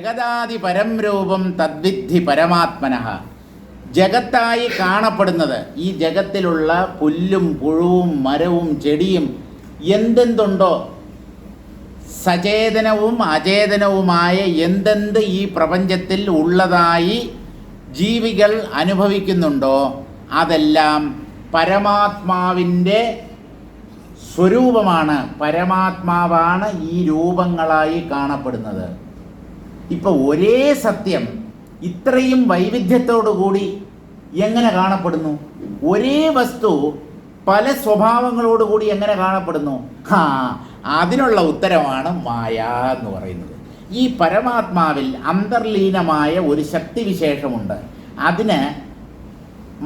ജഗദാദി പരം രൂപം തദ്വിദ്ധി പരമാത്മനഃ. ജഗത്തായി കാണപ്പെടുന്നത് ഈ ജഗത്തിലുള്ള പുല്ലും പുഴുവും മരവും ചെടിയും എന്തെന്തുണ്ടോ, സചേതനവും അചേതനവുമായ എന്തെന്ത് ഈ പ്രപഞ്ചത്തിൽ ഉള്ളതായി ജീവികൾ അനുഭവിക്കുന്നുണ്ടോ അതെല്ലാം പരമാത്മാവിൻ്റെ സ്വരൂപമാണ്. പരമാത്മാവാണ് ഈ രൂപങ്ങളായി കാണപ്പെടുന്നത്. ഇപ്പോൾ ഒരേ സത്യം ഇത്രയും വൈവിധ്യത്തോടു കൂടി എങ്ങനെ കാണപ്പെടുന്നു? ഒരേ വസ്തു പല സ്വഭാവങ്ങളോടുകൂടി എങ്ങനെ കാണപ്പെടുന്നു? അതിനുള്ള ഉത്തരമാണ് മായ എന്ന് പറയുന്നത്. ഈ പരമാത്മാവിൽ അന്തർലീനമായ ഒരു ശക്തിവിശേഷമുണ്ട്. അതിന്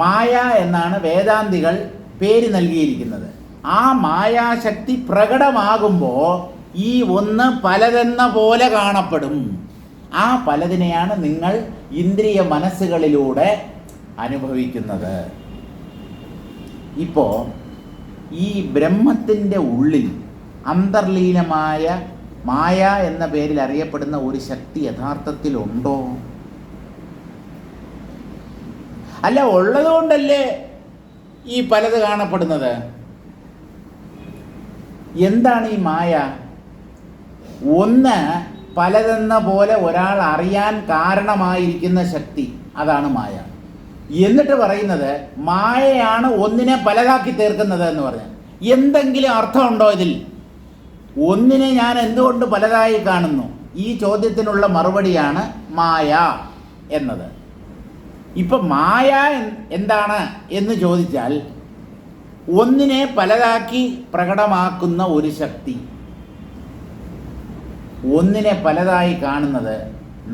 മായ എന്നാണ് വേദാന്തികൾ പേര് നൽകിയിരിക്കുന്നത്. ആ മായാശക്തി പ്രകടമാകുമ്പോൾ ഈ ഒന്ന് പലതെന്ന പോലെ കാണപ്പെടും. ആ പലതിനെയാണ് നിങ്ങൾ ഇന്ദ്രിയ മനസ്സുകളിലൂടെ അനുഭവിക്കുന്നത്. ഇപ്പോൾ ഈ ബ്രഹ്മത്തിൻ്റെ ഉള്ളിൽ അന്തർലീനമായ മായ എന്ന പേരിൽ അറിയപ്പെടുന്ന ഒരു ശക്തി യഥാർത്ഥത്തിലുണ്ടോ? അല്ല, ഉള്ളതുകൊണ്ടല്ലേ ഈ പലത് കാണപ്പെടുന്നത്. എന്താണ് ഈ മായ? ഒന്ന് പലതെന്ന പോലെ ഒരാൾ അറിയാൻ കാരണമായിരിക്കുന്ന ശക്തി, അതാണ് മായ. എന്നിട്ട് പറയുന്നത് മായയാണ് ഒന്നിനെ പലതാക്കി തീർക്കുന്നത് എന്ന് പറഞ്ഞാൽ എന്തെങ്കിലും അർത്ഥമുണ്ടോ ഇതിൽ? ഒന്നിനെ ഞാൻ എന്തുകൊണ്ട് പലതായി കാണുന്നു? ഈ ചോദ്യത്തിനുള്ള മറുപടിയാണ് മായ എന്നത്. ഇപ്പം മായ എന്താണ് എന്ന് ചോദിച്ചാൽ ഒന്നിനെ പലതാക്കി പ്രകടമാക്കുന്ന ഒരു ശക്തി. ഒന്നിനെ പലതായി കാണുന്നത്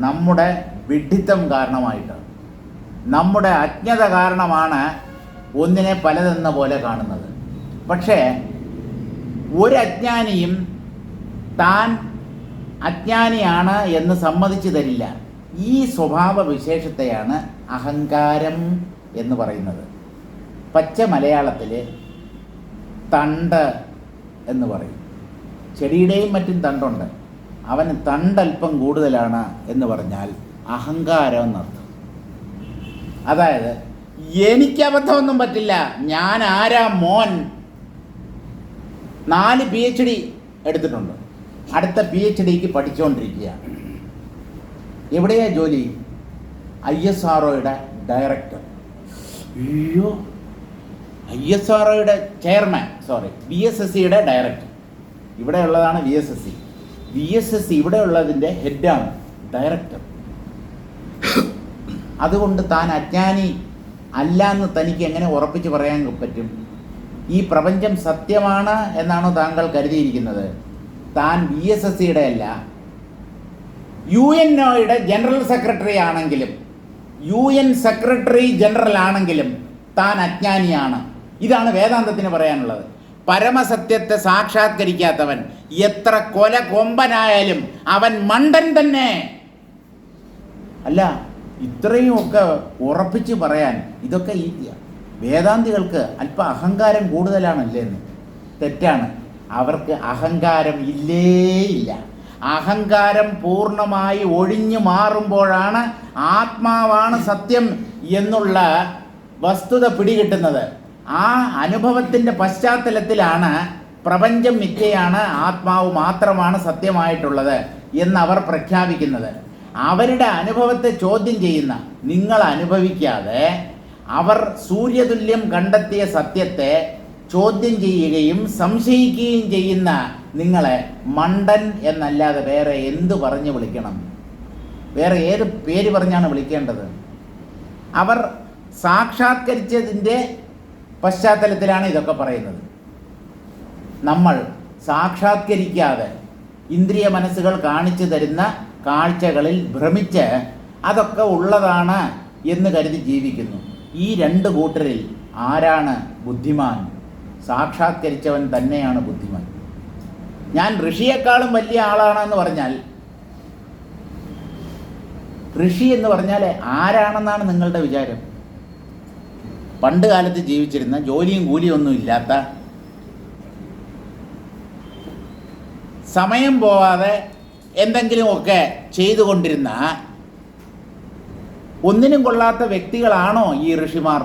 നമ്മുടെ വിഡ്ഢിത്തം കാരണമായിട്ടാണ്. നമ്മുടെ അജ്ഞത കാരണമാണ് ഒന്നിനെ പലതെന്ന പോലെ കാണുന്നത്. പക്ഷേ ഒരജ്ഞാനിയും താൻ അജ്ഞാനിയാണ് എന്ന് സമ്മതിച്ചു തരില്ല. ഈ സ്വഭാവ വിശേഷത്തെയാണ് അഹങ്കാരം എന്ന് പറയുന്നത്. പച്ച മലയാളത്തിൽ തണ്ട് എന്ന് പറയും. ചെടിയുടെയും മറ്റും തണ്ടുണ്ട്. അവന് തണ്ടല്പം കൂടുതലാണ് എന്ന് പറഞ്ഞാൽ അഹങ്കാരം എന്നർത്ഥം. അതായത് എനിക്ക് അബദ്ധമൊന്നും പറ്റില്ല, ഞാൻ ആരാ മോൻ. 4 PhD എടുത്തിട്ടുണ്ട്, അടുത്ത PhDക്ക് പഠിച്ചുകൊണ്ടിരിക്കുകയാണ്. എവിടെയാ ജോലി? ISROയുടെ ഡയറക്ടർ. അയ്യോ, ISROയുടെ ചെയർമാൻ, VSSCയുടെ ഡയറക്ടർ. ഇവിടെ ഉള്ളതാണ് VSSC. VSSC ഇവിടെ ഉള്ളതിൻ്റെ ഹെഡാണ്, ഡയറക്ടർ. അതുകൊണ്ട് താൻ അജ്ഞാനി അല്ല എന്ന് തനിക്ക് എങ്ങനെ ഉറപ്പിച്ച് പറയാൻ പറ്റും? ഈ പ്രപഞ്ചം സത്യമാണ് എന്നാണോ താങ്കൾ കരുതിയിരിക്കുന്നത്? താൻ VSSCയുടെ അല്ല, UNOയുടെ ജനറൽ സെക്രട്ടറി ആണെങ്കിലും, UN സെക്രട്ടറി ജനറൽ ആണെങ്കിലും താൻ അജ്ഞാനിയാണ്. ഇതാണ് വേദാന്തത്തിന് പറയാനുള്ളത്. പരമസത്യത്തെ സാക്ഷാത്കരിക്കാത്തവൻ എത്ര കൊല കൊമ്പനായാലും അവൻ മണ്ടൻ തന്നെ. അല്ല, ഇത്രയുമൊക്കെ ഉറപ്പിച്ച് പറയാൻ ഇതൊക്കെ ഈ വേദാന്തികൾക്ക് അല്പം അഹങ്കാരം കൂടുതലാണല്ലേ എന്ന്? തെറ്റാണ്. അവർക്ക് അഹങ്കാരം ഇല്ല. അഹങ്കാരം പൂർണ്ണമായി ഒഴിഞ്ഞു മാറുമ്പോഴാണ് ആത്മാവാണ് സത്യം എന്നുള്ള വസ്തുത പിടികിട്ടുന്നത്. ആ അനുഭവത്തിൻ്റെ പശ്ചാത്തലത്തിലാണ് പ്രപഞ്ചം മിഥ്യയാണ്, ആത്മാവ് മാത്രമാണ് സത്യമായിട്ടുള്ളത് എന്നവർ പ്രഖ്യാപിക്കുന്നത്. അവരുടെ അനുഭവത്തെ ചോദ്യം ചെയ്യുന്ന നിങ്ങൾ അനുഭവിക്കാതെ അവർ സൂര്യതുല്യം കണ്ടെത്തിയ സത്യത്തെ ചോദ്യം ചെയ്യുകയും സംശയിക്കുകയും ചെയ്യുന്ന നിങ്ങളെ മണ്ടൻ എന്നല്ലാതെ വേറെ എന്തു പറഞ്ഞു വിളിക്കണം? വേറെ ഏത് പേര് പറഞ്ഞാണ് വിളിക്കേണ്ടത്? അവർ സാക്ഷാത്കരിച്ചതിൻ്റെ പശ്ചാത്തലത്തിലാണ് ഇതൊക്കെ പറയുന്നത്. നമ്മൾ സാക്ഷാത്കരിക്കാതെ ഇന്ദ്രിയ മനസ്സുകൾ കാണിച്ചു തരുന്ന കാഴ്ചകളിൽ ഭ്രമിച്ച് അതൊക്കെ ഉള്ളതാണ് എന്ന് കരുതി ജീവിക്കുന്നു. ഈ 2 കൂട്ടരിൽ ആരാണ് ബുദ്ധിമാൻ? സാക്ഷാത്കരിച്ചവൻ തന്നെയാണ് ബുദ്ധിമാൻ. ഞാൻ ഋഷിയെക്കാളും വലിയ ആളാണെന്ന് പറഞ്ഞാൽ, ഋഷി എന്ന് പറഞ്ഞാൽ ആരാണെന്നാണ് നിങ്ങളുടെ വിചാരം? പണ്ട് കാലത്ത് ജീവിച്ചിരുന്ന, ജോലിയും കൂലിയും ഒന്നും ഇല്ലാത്ത, സമയം പോവാതെ എന്തെങ്കിലുമൊക്കെ ചെയ്തുകൊണ്ടിരുന്ന ഒന്നിനും കൊള്ളാത്ത വ്യക്തികളാണോ ഈ ഋഷിമാർ?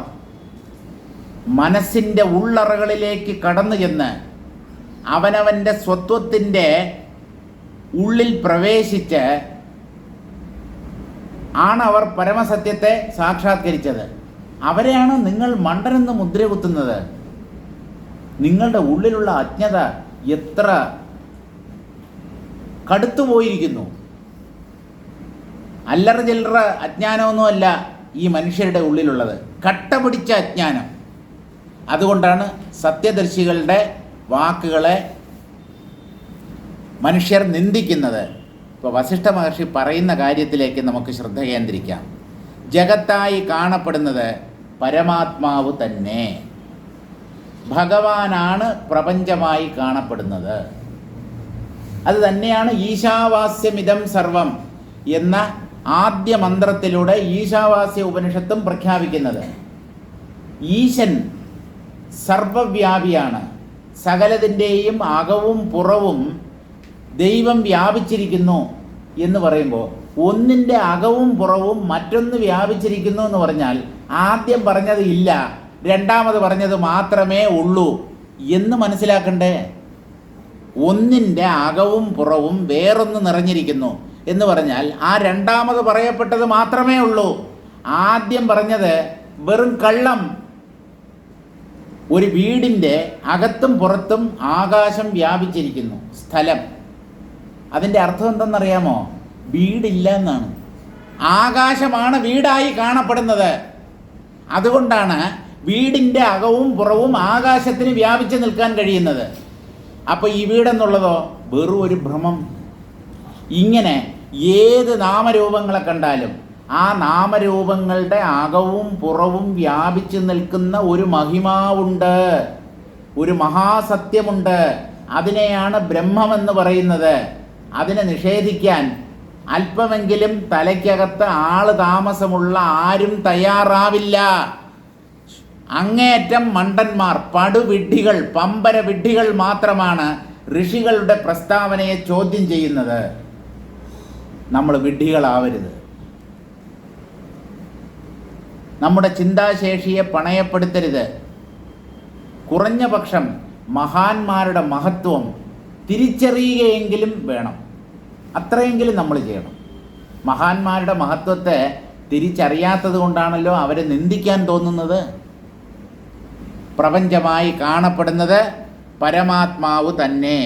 മനസ്സിൻ്റെ ഉള്ളറകളിലേക്ക് കടന്നു ചെന്ന് അവനവൻ്റെ സ്വത്വത്തിൻ്റെ ഉള്ളിൽ പ്രവേശിച്ച് ആണവർ പരമസത്യത്തെ സാക്ഷാത്കരിച്ചത്. അവരെയാണ് നിങ്ങൾ മണ്ടനെന്ന് മുദ്ര കുത്തുന്നത്. നിങ്ങളുടെ ഉള്ളിലുള്ള അജ്ഞത എത്ര കടുത്തുപോയിരിക്കുന്നു. അല്ലറ ചില്ലറ അജ്ഞാനമൊന്നുമല്ല ഈ മനുഷ്യരുടെ ഉള്ളിലുള്ളത്, കട്ട പിടിച്ച അജ്ഞാനം. അതുകൊണ്ടാണ് സത്യദർശികളുടെ വാക്കുകളെ മനുഷ്യർ നിന്ദിക്കുന്നത്. ഇപ്പോൾ വസിഷ്ഠ മഹർഷി പറയുന്ന കാര്യത്തിലേക്ക് നമുക്ക് ശ്രദ്ധ കേന്ദ്രിക്കാം. ജഗത്തായി കാണപ്പെടുന്നത് പരമാത്മാവ് തന്നെ, ഭഗവാനാണ് പ്രപഞ്ചമായി കാണപ്പെടുന്നത്. അത് തന്നെയാണ് ഈശാവാസ്യമിതം സർവം എന്ന ആദ്യ മന്ത്രത്തിലൂടെ ഈശാവാസ്യ ഉപനിഷത്തും പ്രഖ്യാപിക്കുന്നത്. ഈശൻ സർവവ്യാപിയാണ്. സകലതിൻ്റെയും അകവും പുറവും ദൈവം വ്യാപിച്ചിരിക്കുന്നു എന്ന് പറയുമ്പോൾ ഒന്നിൻ്റെ അകവും പുറവും മറ്റൊന്ന് വ്യാപിച്ചിരിക്കുന്നു എന്ന് പറഞ്ഞാൽ ആദ്യം പറഞ്ഞത് ഇല്ല, രണ്ടാമത് പറഞ്ഞത് മാത്രമേ ഉള്ളൂ എന്ന് മനസ്സിലാക്കണ്ടേ? ഒന്നിൻ്റെ അകവും പുറവും വേറൊന്ന് നിറഞ്ഞിരിക്കുന്നു എന്ന് പറഞ്ഞാൽ ആ രണ്ടാമത് പറയപ്പെട്ടത് മാത്രമേ ഉള്ളൂ. ആദ്യം പറഞ്ഞത് വെറും കള്ളം. ഒരു വീടിൻ്റെ അകത്തും പുറത്തും ആകാശം വ്യാപിച്ചിരിക്കുന്നു, സ്ഥലം. അതിൻ്റെ അർത്ഥം എന്തെന്നറിയാമോ? വീടില്ല എന്നാണ്. ആകാശമാണ് വീടായി കാണപ്പെടുന്നത്. അതുകൊണ്ടാണ് വീടിൻ്റെ അകവും പുറവും ആകാശത്തിന് വ്യാപിച്ച് നിൽക്കാൻ കഴിയുന്നത്. അപ്പോൾ ഈ വീടെന്നുള്ളതോ വെറും ഒരു ഭ്രമം. ഇങ്ങനെ ഏത് നാമരൂപങ്ങളെ കണ്ടാലും ആ നാമരൂപങ്ങളുടെ അകവും പുറവും വ്യാപിച്ചു നിൽക്കുന്ന ഒരു മഹിമാവുണ്ട്, ഒരു മഹാസത്യമുണ്ട്. അതിനെയാണ് ബ്രഹ്മമെന്ന് പറയുന്നത്. അതിനെ നിഷേധിക്കാൻ അല്പമെങ്കിലും തലയ്ക്കകത്ത് ആള് താമസമുള്ള ആരും തയ്യാറാവില്ല. അങ്ങേയറ്റം മണ്ടന്മാർ, പടുവിഡ്ഢികൾ, പമ്പര വിഡ്ഢികൾ മാത്രമാണ് ഋഷികളുടെ പ്രസ്താവനയെ ചോദ്യം ചെയ്യുന്നത്. നമ്മൾ വിഡ്ഢികളാവരുത്. നമ്മുടെ ചിന്താശേഷിയെ പണയപ്പെടുത്തരുത്. കുറഞ്ഞ പക്ഷം മഹാന്മാരുടെ മഹത്വം തിരിച്ചറിയുകയെങ്കിലും വേണം. അത്രയെങ്കിലും നമ്മൾ ചെയ്യണം. മഹാന്മാരുടെ മഹത്വത്തെ തിരിച്ചറിയാത്തത് കൊണ്ടാണല്ലോ അവരെ നിന്ദിക്കാൻ തോന്നുന്നത്. പ്രപഞ്ചമായി കാണപ്പെടുന്നത് പരമാത്മാവ് തന്നെ.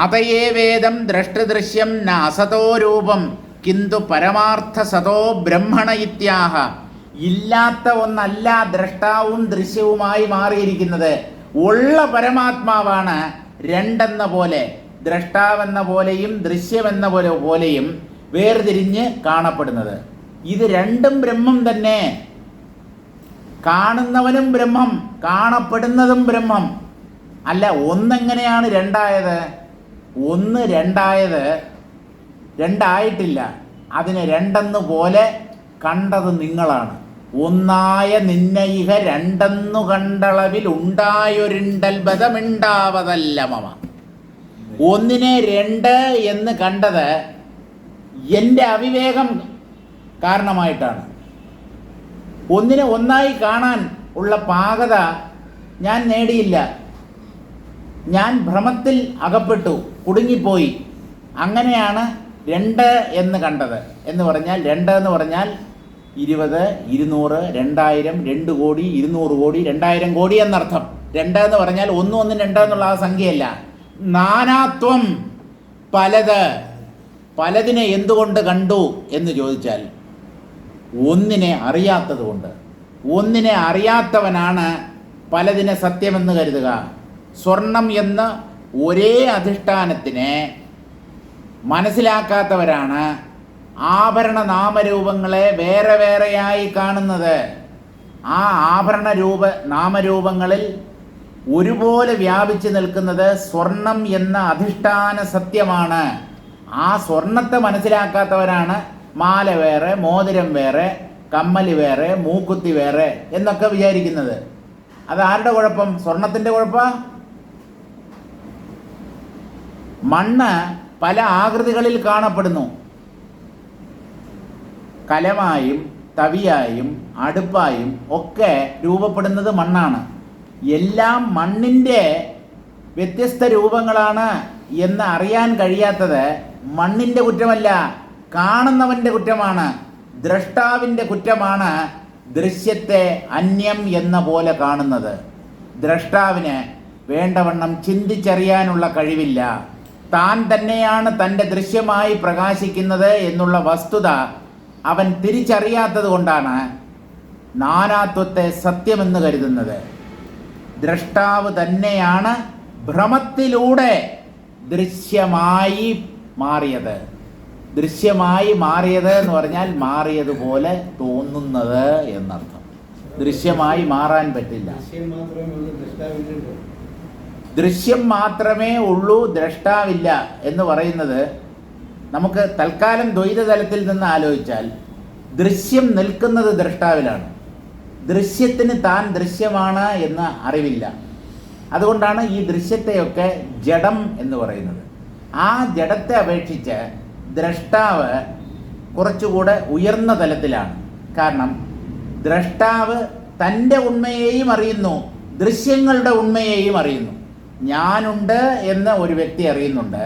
അതയേ വേദം ദ്രഷ്ടദൃശ്യം ന അസതോ രൂപം കിന്തു പരമാർത്ഥ സതോ ബ്രഹ്മണ ഇത്യാഹ. ഇല്ലാത്ത ഒന്നല്ല ദ്രഷ്ടാവും ദൃശ്യവുമായി മാറിയിരിക്കുന്നത്. ഉള്ള പരമാത്മാവാണ് രണ്ടെന്ന പോലെ, ദ്രഷ്ടാവെന്ന പോലെയും ദൃശ്യമെന്ന പോലെയും വേർതിരിഞ്ഞ് കാണപ്പെടുന്നത്. ഇത് രണ്ടും ബ്രഹ്മം തന്നെ. കാണുന്നവനും ബ്രഹ്മം, കാണപ്പെടുന്നതും ബ്രഹ്മം. അല്ല, ഒന്നെങ്ങനെയാണ് രണ്ടായത്? ഒന്ന് രണ്ടായത് രണ്ടായിട്ടില്ല. അതിനെ രണ്ടെന്ന് പോലെ കണ്ടത് നിങ്ങളാണ്. ഒന്നായ നിന്നയിഹ രണ്ടെന്നു കണ്ടളവിൽ ഉണ്ടായൊരിണ്ടൽബതമിണ്ടാവതല്ല മമ. ഒന്നിനെ രണ്ട് എന്ന് കണ്ടത് എൻ്റെ അവിവേകം കാരണമായിട്ടാണ്. ഒന്നിനെ ഒന്നായി കാണാൻ ഉള്ള പാകത ഞാൻ നേടിയില്ല. ഞാൻ ഭ്രമത്തിൽ അകപ്പെട്ടു, കുടുങ്ങിപ്പോയി. അങ്ങനെയാണ് രണ്ട് എന്ന് കണ്ടത്. എന്ന് പറഞ്ഞാൽ രണ്ട് എന്ന് പറഞ്ഞാൽ 20, 200, 2000, 2 കോടി, 200 കോടി, 2000 കോടി എന്നർത്ഥം. രണ്ട് എന്ന് പറഞ്ഞാൽ ഒന്നും രണ്ട് എന്നുള്ള ആ സംഖ്യയല്ല. നാനാത്വം, പലത്. പലതിനെ എന്തുകൊണ്ട് കണ്ടു എന്ന് ചോദിച്ചാൽ ഒന്നിനെ അറിയാത്തത് കൊണ്ട്. ഒന്നിനെ അറിയാത്തവനാണ് പലതിനെ സത്യമെന്ന് കരുതുക. സ്വർണം എന്ന ഒരേ അധിഷ്ഠാനത്തിനെ മനസ്സിലാക്കാത്തവരാണ് ആഭരണ നാമരൂപങ്ങളെ വേറെ വേറെയായി കാണുന്നത്. ആ ആഭരണ നാമരൂപങ്ങളിൽ ഒരുപോലെ വ്യാപിച്ചു നിൽക്കുന്നത് സ്വർണം എന്ന അധിഷ്ഠാന സത്യമാണ്. ആ സ്വർണത്തെ മനസ്സിലാക്കാത്തവരാണ് മാല വേറെ, മോതിരം വേറെ, കമ്മല് വേറെ, മൂക്കുത്തി വേറെ എന്നൊക്കെ വിചാരിക്കുന്നത്. അത് ആരുടെ കുഴപ്പം? സ്വർണത്തിൻ്റെ കുഴപ്പമാണ്? മണ്ണ് പല ആകൃതികളിൽ കാണപ്പെടുന്നു. കലമായും തവിയായും അടുപ്പായും ഒക്കെ രൂപപ്പെടുന്നത് മണ്ണാണ്. എല്ലാം മണ്ണിൻ്റെ വ്യത്യസ്ത രൂപങ്ങളാണ് എന്ന് അറിയാൻ കഴിയാത്തത് മണ്ണിൻ്റെ കുറ്റമല്ല, കാണുന്നവൻ്റെ കുറ്റമാണ്, ദ്രഷ്ടാവിൻ്റെ കുറ്റമാണ്. ദൃശ്യത്തെ അന്യം എന്ന പോലെ കാണുന്നത്. ദ്രഷ്ടാവിന് വേണ്ടവണ്ണം ചിന്തിച്ചറിയാനുള്ള കഴിവില്ല. താൻ തന്നെയാണ് തൻ്റെ ദൃശ്യമായി പ്രകാശിക്കുന്നത് എന്നുള്ള വസ്തുത അവൻ തിരിച്ചറിയാത്തത് കൊണ്ടാണ് നാനാത്വത്തെ സത്യമെന്ന് കരുതുന്നത്. ദ്രഷ്ടാവ് തന്നെയാണ് ഭ്രമത്തിലൂടെ ദൃശ്യമായി മാറിയത്. ദൃശ്യമായി മാറിയത് എന്ന് പറഞ്ഞാൽ മാറിയതുപോലെ തോന്നുന്നത് എന്നർത്ഥം. ദൃശ്യമായി മാറാൻ പറ്റില്ല. ദൃശ്യം മാത്രമേ ഉള്ളൂ, ദ്രഷ്ടാവില്ല എന്ന് പറയുന്നത് നമുക്ക് തൽക്കാലം ദ്വൈതതലത്തിൽ നിന്ന് ആലോചിച്ചാൽ ദൃശ്യം നിൽക്കുന്നത് ദ്രഷ്ടാവിലാണ്. ദൃശ്യത്തിന് താൻ ദൃശ്യമാണ് എന്ന അറിവില്ല. അതുകൊണ്ടാണ് ഈ ദൃശ്യത്തെയൊക്കെ ജഡം എന്ന് പറയുന്നത്. ആ ജഡത്തെ അപേക്ഷിച്ച് ദ്രഷ്ടാവ് കുറച്ചുകൂടെ ഉയർന്ന തലത്തിലാണ്. കാരണം ദ്രഷ്ടാവ് തൻ്റെ ഉണ്മയെയും അറിയുന്നു, ദൃശ്യങ്ങളുടെ ഉണ്മയെയും അറിയുന്നു. ഞാനുണ്ട് എന്ന് ഒരു വ്യക്തി അറിയുന്നുണ്ട്,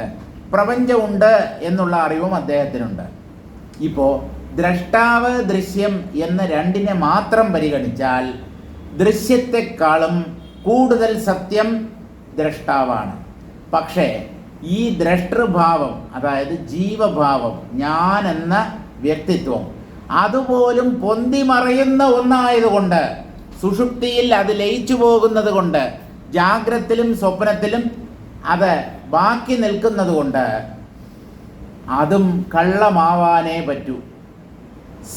പ്രപഞ്ചമുണ്ട് എന്നുള്ള അറിവും അദ്ദേഹത്തിനുണ്ട്. ഇപ്പോൾ ദ്രഷ്ടാവ് ദൃശ്യം എന്ന രണ്ടിനെ മാത്രം പരിഗണിച്ചാൽ ദൃശ്യത്തെക്കാളും കൂടുതൽ സത്യം ദ്രഷ്ടാവാണ്. പക്ഷേ ഈ ദ്രഷ്ടൃഭാവം, അതായത് ജീവഭാവം, ഞാൻ എന്ന വ്യക്തിത്വം, അതുപോലും പൊന്തി മറയുന്ന ഒന്നായതുകൊണ്ട്, സുഷുപ്തിയിൽ അത് ലയിച്ചു പോകുന്നത് കൊണ്ട്, ജാഗ്രത്തിലും സ്വപ്നത്തിലും അത് ബാക്കി നിൽക്കുന്നത് കൊണ്ട് അതും കള്ളമാവാനേ പറ്റൂ.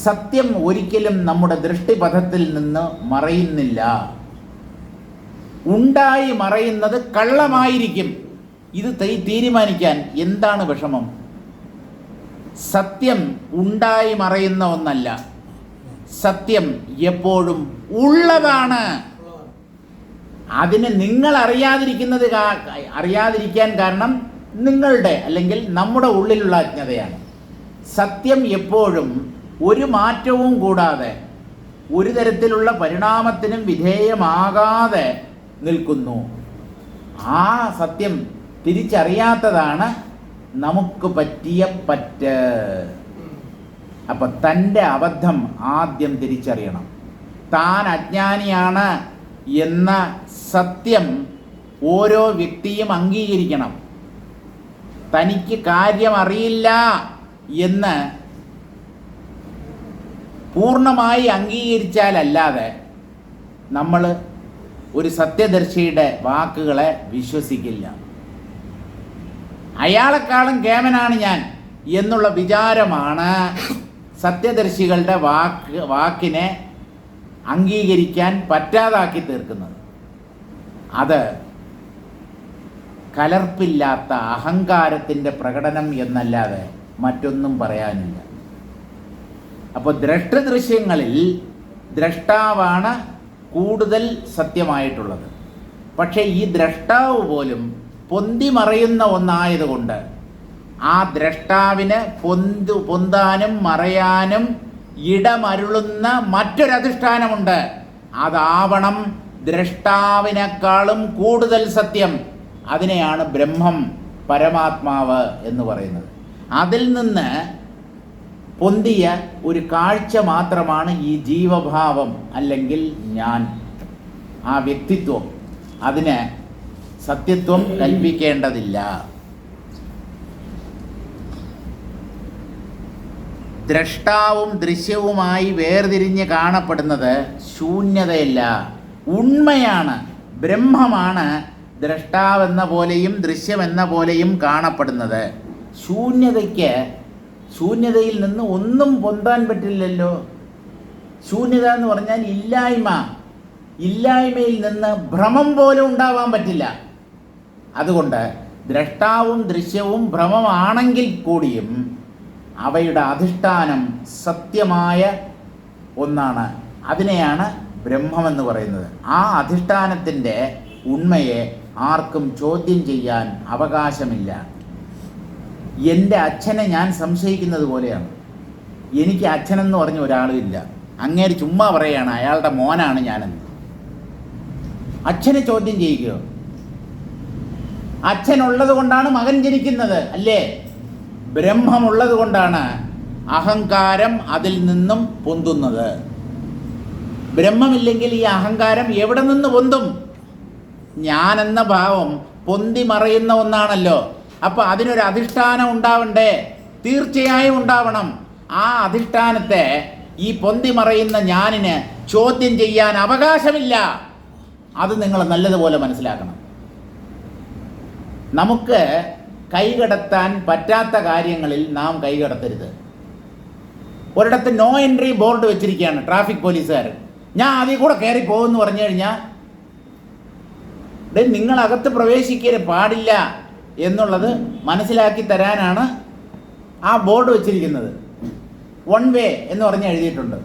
സത്യം ഒരിക്കലും നമ്മുടെ ദൃഷ്ടിപഥത്തിൽ നിന്ന് മറയുന്നില്ല. ഉണ്ടായി മറയുന്നത് കള്ളമായിരിക്കും. ഇത് തീരുമാനിക്കാൻ എന്താണ് വിഷമം? സത്യം ഉണ്ടായി മറയുന്ന ഒന്നല്ല. സത്യം എപ്പോഴും ഉള്ളതാണ്. അതിന് നിങ്ങൾ അറിയാതിരിക്കാൻ കാരണം നിങ്ങളുടെ അല്ലെങ്കിൽ നമ്മുടെ ഉള്ളിലുള്ള അജ്ഞതയാണ്. സത്യം എപ്പോഴും ഒരു മാറ്റവും കൂടാതെ, ഒരു തരത്തിലുള്ള പരിണാമത്തിനും വിധേയമാകാതെ നിൽക്കുന്നു. ആ സത്യം തിരിച്ചറിയാത്തതാണ് നമുക്ക് പറ്റിയ പറ്റ്. അപ്പം തൻ്റെ അബദ്ധം ആദ്യം തിരിച്ചറിയണം. താൻ അജ്ഞാനിയാണ് എന്ന സത്യം ഓരോ വ്യക്തിയും അംഗീകരിക്കണം. തനിക്ക് കാര്യം അറിയില്ല എന്ന് പൂർണ്ണമായി അംഗീകരിച്ചാലല്ലാതെ നമ്മൾ ഒരു സത്യദർശിയുടെ വാക്കുകളെ വിശ്വസിക്കില്ല. അയാളെക്കാളും കേമനാണ് ഞാൻ എന്നുള്ള വിചാരമാണ് സത്യദർശികളുടെ വാക്കിനെ അംഗീകരിക്കാൻ പറ്റാതാക്കി തീർക്കുന്നത്. അത് കലർപ്പില്ലാത്ത അഹങ്കാരത്തിൻ്റെ പ്രകടനം എന്നല്ലാതെ മറ്റൊന്നും പറയാനില്ല. അപ്പോൾ ദൃശ്യങ്ങളിൽ ദ്രഷ്ടാവാണ് കൂടുതൽ സത്യമായിട്ടുള്ളത്. പക്ഷേ ഈ ദ്രഷ്ടാവ് പോലും പൊന്തി മറയുന്ന ഒന്നായതുകൊണ്ട് ആ ദ്രഷ്ടാവിന് പൊന്താനും മറയാനും ഇടമരുളുന്ന മറ്റൊരധിഷ്ഠാനമുണ്ട്. അതാവണം ദ്രഷ്ടാവിനേക്കാളും കൂടുതൽ സത്യം. അതിനെയാണ് ബ്രഹ്മം, പരമാത്മാവ് എന്ന് പറയുന്നത്. അതിൽ നിന്ന് പൊന്തിയ ഒരു കാഴ്ച മാത്രമാണ് ഈ ജീവഭാവം അല്ലെങ്കിൽ ഞാൻ, ആ വ്യക്തിത്വം. അതിന് സത്യത്വം കൽപ്പിക്കേണ്ടതില്ല. ദ്രഷ്ടാവും ദൃശ്യവുമായി വേർതിരിഞ്ഞ് കാണപ്പെടുന്നത് ശൂന്യതയല്ല, ഉണ്മയാണ്, ബ്രഹ്മമാണ്. ദ്രഷ്ടാവെന്ന പോലെയും ദൃശ്യമെന്ന പോലെയും കാണപ്പെടുന്നത്. ശൂന്യതയിൽ നിന്ന് ഒന്നും പൊന്താൻ പറ്റില്ലല്ലോ. ശൂന്യത എന്ന് പറഞ്ഞാൽ ഇല്ലായ്മ. ഇല്ലായ്മയിൽ നിന്ന് ഭ്രമം പോലും ഉണ്ടാവാൻ പറ്റില്ല. അതുകൊണ്ട് ദ്രഷ്ടാവും ദൃശ്യവും ഭ്രമമാണെങ്കിൽ കൂടിയും അവയുടെ അധിഷ്ഠാനം സത്യമായ ഒന്നാണ്. അതിനെയാണ് ബ്രഹ്മമെന്ന് പറയുന്നത്. ആ അധിഷ്ഠാനത്തിൻ്റെ ഉണ്മയെ ആർക്കും ചോദ്യം ചെയ്യാൻ അവകാശമില്ല. എൻ്റെ അച്ഛനെ ഞാൻ സംശയിക്കുന്നത് പോലെയാണ്. എനിക്ക് അച്ഛനെന്ന് പറഞ്ഞ ഒരാളും ഇല്ല. അങ്ങേര് ചുമ്മാ പറയുകയാണ് അയാളുടെ മോനാണ് ഞാനെന്ന്. അച്ഛനെ ചോദ്യം ചെയ്യുകയോ? അച്ഛനുള്ളത് കൊണ്ടാണ് മകൻ ജനിക്കുന്നത്, അല്ലേ? ബ്രഹ്മമുള്ളത് കൊണ്ടാണ് അഹങ്കാരം അതിൽ നിന്നും പൊന്തുന്നത്. ബ്രഹ്മമില്ലെങ്കിൽ ഈ അഹങ്കാരം എവിടെ നിന്ന് പൊന്തും? ഞാനെന്ന ഭാവം പൊന്തി മറയുന്ന ഒന്നാണല്ലോ. അപ്പോൾ അതിനൊരു അധിഷ്ഠാനം ഉണ്ടാവണ്ടേ? തീർച്ചയായും ഉണ്ടാവണം. ആ അധിഷ്ഠാനത്തെ ഈ പൊന്തി മറയുന്ന ഞാനിന് ചോദ്യം ചെയ്യാൻ അവകാശമില്ല. അത് നിങ്ങൾ നല്ലതുപോലെ മനസ്സിലാക്കണം. നമുക്ക് കൈകടത്താൻ പറ്റാത്ത കാര്യങ്ങളിൽ നാം കൈകടത്തരുത്. ഒരിടത്ത് നോ എൻട്രി ബോർഡ് വെച്ചിരിക്കുകയാണ് ട്രാഫിക് പോലീസുകാർ. ഞാൻ അതിൽ കൂടെ കയറി പോകുമെന്ന് പറഞ്ഞു കഴിഞ്ഞാൽ നിങ്ങളകത്ത് പ്രവേശിക്കാൻ പാടില്ല എന്നുള്ളത് മനസ്സിലാക്കി തരാനാണ് ആ ബോർഡ് വെച്ചിരിക്കുന്നത്. വൺ വേ എന്ന് പറഞ്ഞ് എഴുതിയിട്ടുണ്ട്.